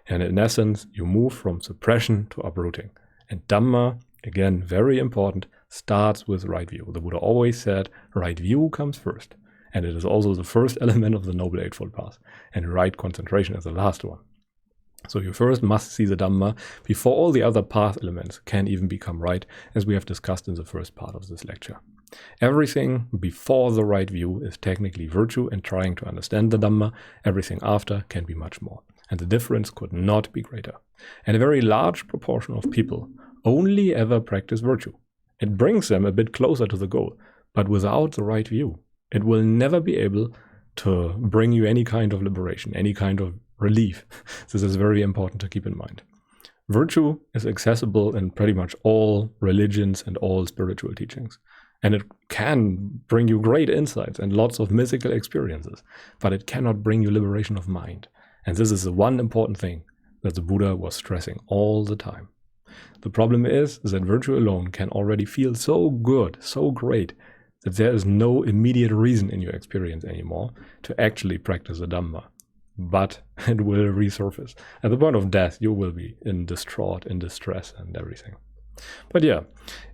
Speaker 1: And in essence, you move from suppression to uprooting. And Dhamma, again, very important, starts with right view. The Buddha always said, right view comes first. And it is also the first element of the Noble Eightfold Path. And right concentration is the last one. So you first must see the Dhamma before all the other path elements can even become right, as we have discussed in the first part of this lecture. Everything before the right view is technically virtue and trying to understand the Dhamma. Everything after can be much more. And the difference could not be greater. And a very large proportion of people only ever practice virtue. It brings them a bit closer to the goal, but without the right view, it will never be able to bring you any kind of liberation, any kind of relief. This is very important to keep in mind. Virtue is accessible in pretty much all religions and all spiritual teachings. And it can bring you great insights and lots of mystical experiences, but it cannot bring you liberation of mind. And this is the one important thing that the Buddha was stressing all the time. The problem is that virtue alone can already feel so good, so great, that there is no immediate reason in your experience anymore to actually practice the Dhamma. But it will resurface. At the point of death, you will be in distraught, in distress and everything. But yeah,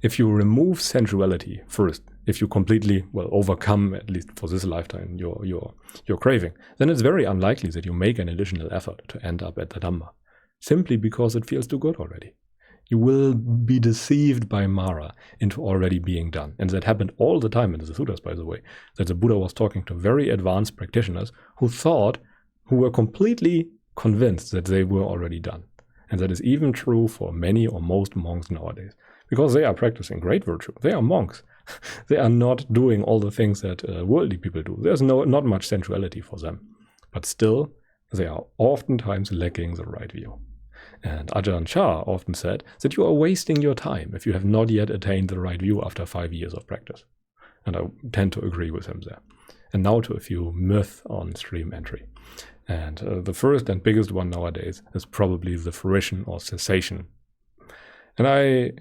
Speaker 1: if you remove sensuality first, if you completely, overcome, at least for this lifetime, your craving, then it's very unlikely that you make an additional effort to end up at the Dhamma, simply because it feels too good already. You will be deceived by Mara into already being done. And that happened all the time in the sutras, by the way, that the Buddha was talking to very advanced practitioners who were completely convinced that they were already done. And that is even true for many or most monks nowadays, because they are practicing great virtue. They are monks. They are not doing all the things that worldly people do. There's not much sensuality for them. But still, they are oftentimes lacking the right view. And Ajahn Chah often said that you are wasting your time if you have not yet attained the right view after 5 years of practice. And I tend to agree with him there. And now to a few myths on stream entry. And the first and biggest one nowadays is probably the fruition or cessation. And I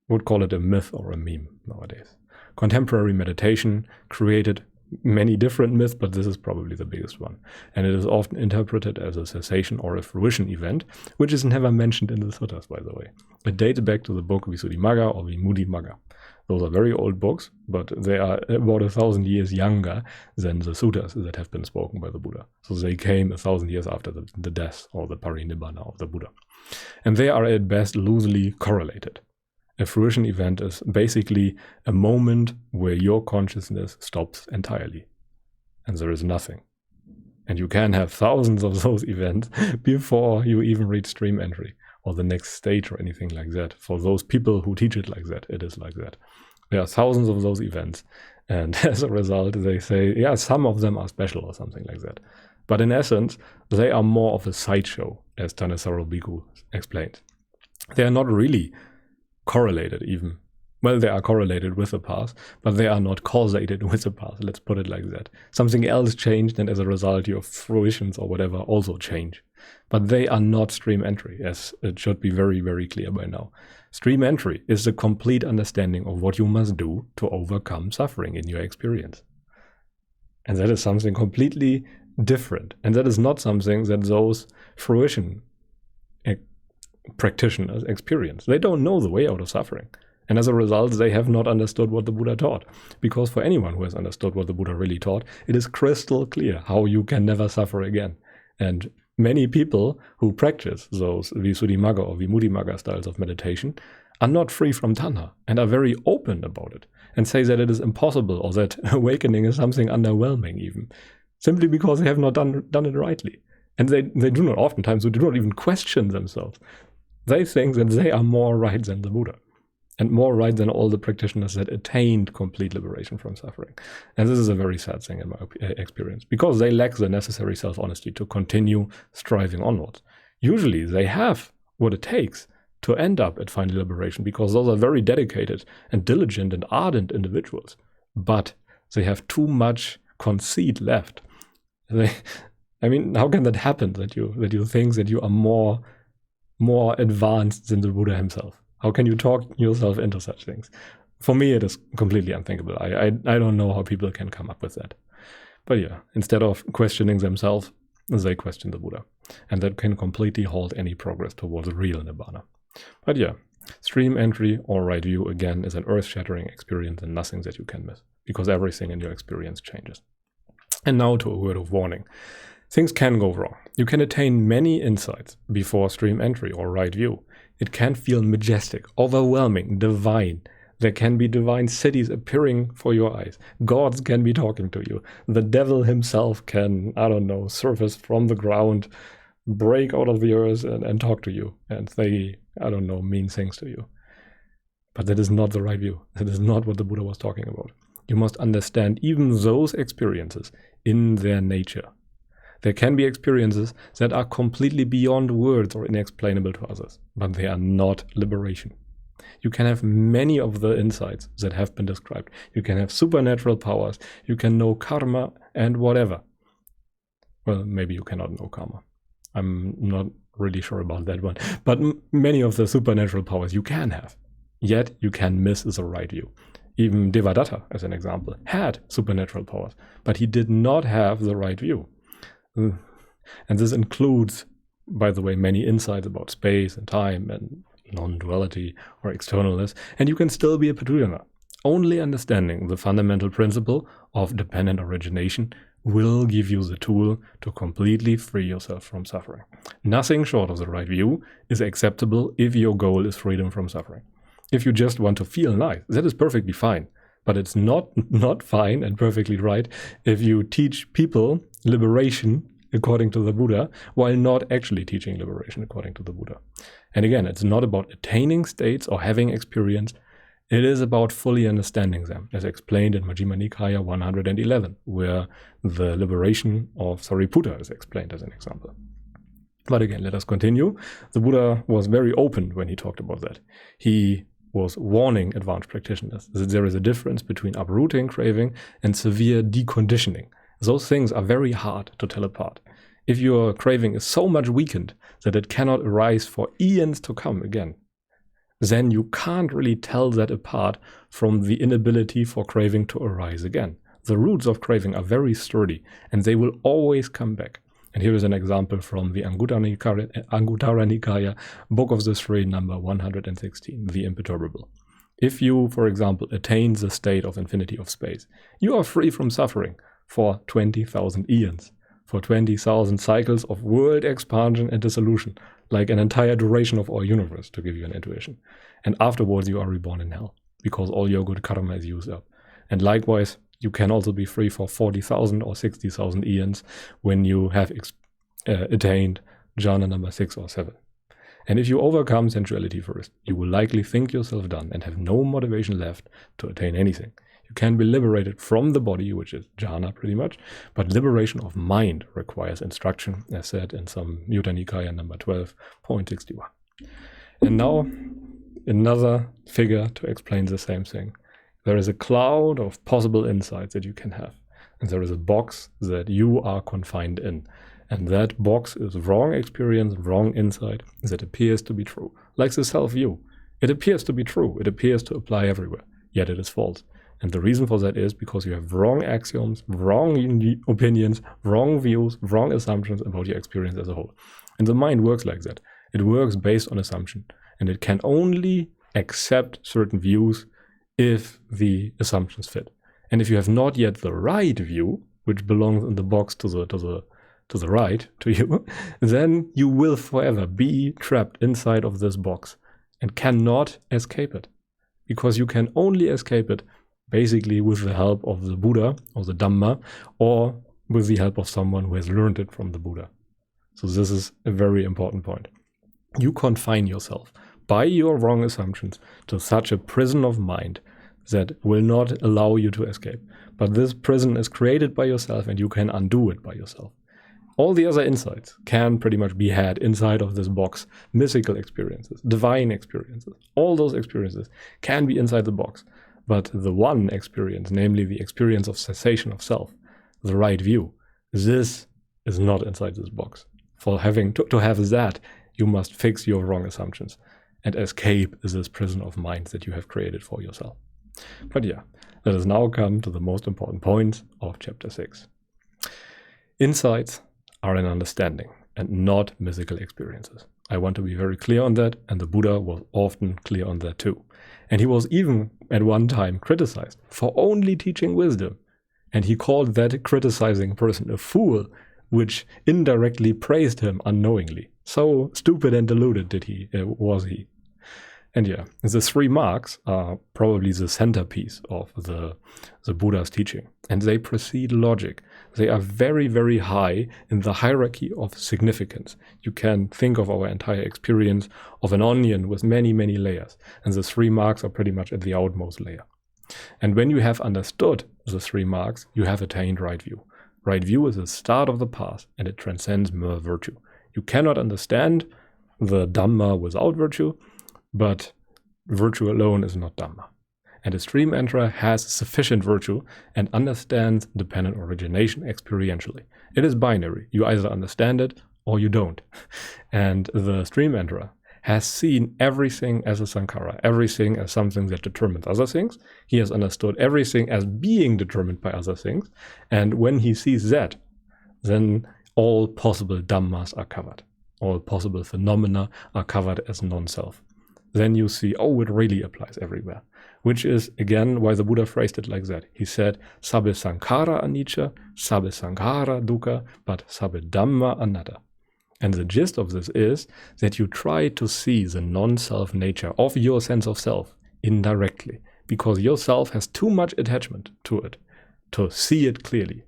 Speaker 1: would call it a myth or a meme nowadays. Contemporary meditation created many different myths, but this is probably the biggest one. And it is often interpreted as a cessation or a fruition event, which is never mentioned in the sutras, by the way. It dates back to the book Visuddhimagga or Vimudhimagga. Those are very old books, but they are about 1,000 years younger than the sutras that have been spoken by the Buddha. So they came 1,000 years after the death or the parinibbana of the Buddha. And they are at best loosely correlated. A fruition event is basically a moment where your consciousness stops entirely and there is nothing. And you can have thousands of those events before you even reach stream entry or the next stage or anything like that. For those people who teach it like that, it is like that. There are thousands of those events, and as a result, they say, yeah, some of them are special or something like that. But in essence, they are more of a sideshow, as Thanissaro Bhikkhu explained. They are not really correlated even. Well, they are correlated with the path, but they are not causated with the path, let's put it like that. Something else changed, and as a result, your fruitions or whatever also change. But they are not stream entry, as it should be very, very clear by now. Stream entry is the complete understanding of what you must do to overcome suffering in your experience. And that is something completely different. And that is not something that those fruition practitioners experience. They don't know the way out of suffering. And as a result, they have not understood what the Buddha taught. Because for anyone who has understood what the Buddha really taught, it is crystal clear how you can never suffer again. And many people who practice those Visuddhimagga or Vimudhimagga styles of meditation are not free from tanha and are very open about it and say that it is impossible or that awakening is something underwhelming even, simply because they have not done it rightly. And they do not oftentimes, they do not even question themselves. They think that they are more right than the Buddha and more right than all the practitioners that attained complete liberation from suffering. And this is a very sad thing in my experience, because they lack the necessary self-honesty to continue striving onwards. Usually they have what it takes to end up at final liberation, because those are very dedicated and diligent and ardent individuals. But they have too much conceit left. How can that happen, that you think that you are more advanced than the Buddha himself? How can you talk yourself into such things? For me, it is completely unthinkable. I don't know how people can come up with that. But yeah, instead of questioning themselves, they question the Buddha. And that can completely halt any progress towards real Nibbana. But yeah, stream entry or right view, again, is an earth-shattering experience and nothing that you can miss, because everything in your experience changes. And now to a word of warning. Things can go wrong. You can attain many insights before stream entry or right view. It can feel majestic, overwhelming, divine. There can be divine cities appearing for your eyes. Gods can be talking to you. The devil himself can, surface from the ground, break out of the earth and talk to you and say, mean things to you. But that is not the right view. That is not what the Buddha was talking about. You must understand even those experiences in their nature. There can be experiences that are completely beyond words or inexplainable to others, but they are not liberation. You can have many of the insights that have been described. You can have supernatural powers. You can know karma and whatever. Well, maybe you cannot know karma. I'm not really sure about that one. But many of the supernatural powers you can have. Yet you can miss the right view. Even Devadatta, as an example, had supernatural powers, but he did not have the right view. And this includes, by the way, many insights about space and time and non-duality or externalness, and you can still be a practitioner. Only understanding the fundamental principle of dependent origination will give you the tool to completely free yourself from suffering. Nothing short of the right view is acceptable if your goal is freedom from suffering. If you just want to feel nice, that is perfectly fine. But it's not fine and perfectly right if you teach people liberation according to the Buddha, while not actually teaching liberation according to the Buddha. And again, it's not about attaining states or having experience. It is about fully understanding them, as explained in Majjhima Nikaya 111, where the liberation of Sariputta is explained as an example. But again, let us continue. The Buddha was very open when he talked about that. He was warning advanced practitioners that there is a difference between uprooting craving and severe deconditioning. Those things are very hard to tell apart. If your craving is so much weakened that it cannot arise for eons to come again, then you can't really tell that apart from the inability for craving to arise again. The roots of craving are very sturdy, and they will always come back. And here is an example from the Anguttara Nikaya, Book of the Three, number 116, the Imperturbable. If you, for example, attain the state of infinity of space, you are free from suffering for 20,000 eons, for 20,000 cycles of world expansion and dissolution, like an entire duration of our universe, to give you an intuition. And afterwards you are reborn in hell, because all your good karma is used up. And likewise, you can also be free for 40,000 or 60,000 eons when you have attained jhana number 6 or 7. And if you overcome sensuality first, you will likely think yourself done and have no motivation left to attain anything. You can be liberated from the body, which is jhana pretty much, but liberation of mind requires instruction, as said in some Sutta Nikaya number 12.61. And now, another figure to explain the same thing. There is a cloud of possible insights that you can have, and there is a box that you are confined in. And that box is wrong experience, wrong insight that appears to be true. Like the self-view. It appears to be true. It appears to apply everywhere. Yet it is false. And the reason for that is because you have wrong axioms, wrong opinions, wrong views, wrong assumptions about your experience as a whole. And the mind works like that. It works based on assumption. And it can only accept certain views if the assumptions fit. And if you have not yet the right view, which belongs in the box to the right to you, then you will forever be trapped inside of this box and cannot escape it. Because you can only escape it basically with the help of the Buddha or the Dhamma, or with the help of someone who has learned it from the Buddha. So this is a very important point. You confine yourself by your wrong assumptions to such a prison of mind that will not allow you to escape. But this prison is created by yourself, and you can undo it by yourself. All the other insights can pretty much be had inside of this box. Mystical experiences, divine experiences, all those experiences can be inside the box. But the one experience, namely the experience of cessation of self, the right view, this is not inside this box. For having to have that, you must fix your wrong assumptions and escape this prison of mind that you have created for yourself. But yeah, let us now come to the most important point of chapter 6. Insights are an understanding and not mythical experiences. I want to be very clear on that, and the Buddha was often clear on that too. And he was even at one time criticized for only teaching wisdom. And he called that criticizing person a fool which indirectly praised him unknowingly. So stupid and deluded was he. And yeah, the 3 marks are probably the centerpiece of the Buddha's teaching. And they precede logic. They are very, very high in the hierarchy of significance. You can think of our entire experience of an onion with many, many layers. And the 3 marks are pretty much at the outmost layer. And when you have understood the 3 marks, you have attained right view. Right view is the start of the path, and it transcends mere virtue. You cannot understand the Dhamma without virtue, but virtue alone is not Dhamma. And a stream enterer has sufficient virtue and understands dependent origination experientially. It is binary. You either understand it or you don't. And the stream enterer has seen everything as a sankhara, everything as something that determines other things. He has understood everything as being determined by other things. And when he sees that, then all possible dhammas are covered. All possible phenomena are covered as non-self. Then you see, oh, it really applies everywhere. Which is, again, why the Buddha phrased it like that. He said, sabbe sankhara anicca, sabbe sankhara dukkha, but sabbe dhamma anatta. And the gist of this is that you try to see the non-self nature of your sense of self indirectly, because your self has too much attachment to it to see it clearly.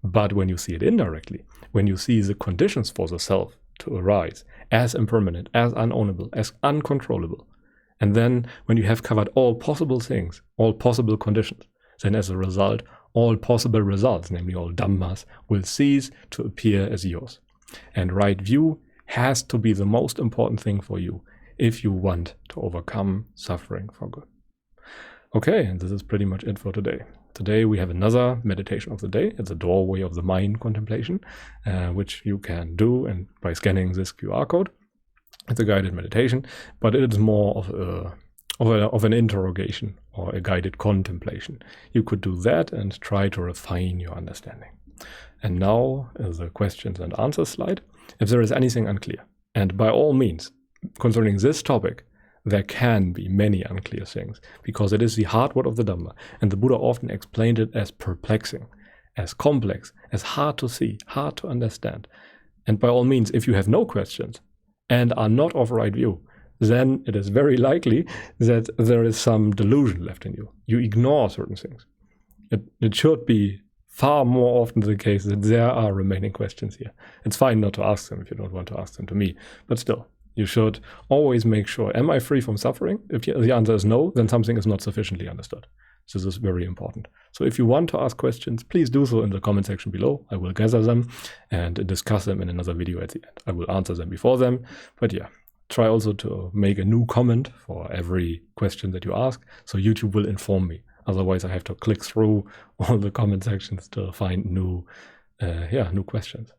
Speaker 1: But when you see it indirectly, when you see the conditions for the self to arise as impermanent, as unownable, as uncontrollable, and then when you have covered all possible things, all possible conditions, then as a result, all possible results, namely all dhammas, will cease to appear as yours. And right view has to be the most important thing for you if you want to overcome suffering for good. Okay, and this is pretty much it for today. Today we have another meditation of the day. It's a doorway of the mind contemplation, which you can do and by scanning this QR code. It's a guided meditation, but it is more of an interrogation or a guided contemplation. You could do that and try to refine your understanding. And now is the questions and answers slide. If there is anything unclear, and by all means, concerning this topic, there can be many unclear things, because it is the hard word of the Dhamma, and the Buddha often explained it as perplexing, as complex, as hard to see, hard to understand. And by all means, if you have no questions and are not of right view, then it is very likely that there is some delusion left in you. You ignore certain things. It should be far more often the case that there are remaining questions here. It's fine not to ask them if you don't want to ask them to me, but still, you should always make sure, am I free from suffering? If the answer is no, then something is not sufficiently understood. So this is very important. So if you want to ask questions, please do so in the comment section below. I will gather them and discuss them in another video at the end. I will answer them before them, but yeah, try also to make a new comment for every question that you ask, so YouTube will inform me. Otherwise, I have to click through all the comment sections to find new questions.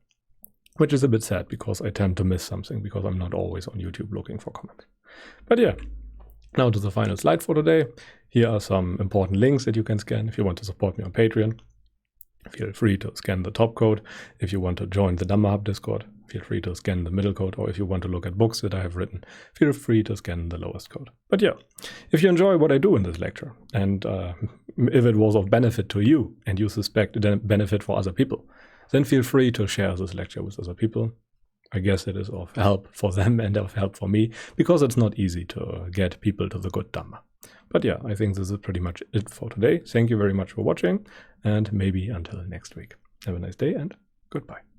Speaker 1: Which is a bit sad, because I tend to miss something, because I'm not always on YouTube looking for comments. But yeah, now to the final slide for today. Here are some important links that you can scan if you want to support me on Patreon. Feel free to scan the top code. If you want to join the Dhamma Hub Discord, feel free to scan the middle code. Or if you want to look at books that I have written, feel free to scan the lowest code. But yeah, if you enjoy what I do in this lecture, and if it was of benefit to you, and you suspect a benefit for other people, then feel free to share this lecture with other people. I guess it is of help for them and of help for me, because it's not easy to get people to the good Dhamma. But yeah, I think this is pretty much it for today. Thank you very much for watching, and maybe until next week. Have a nice day and goodbye.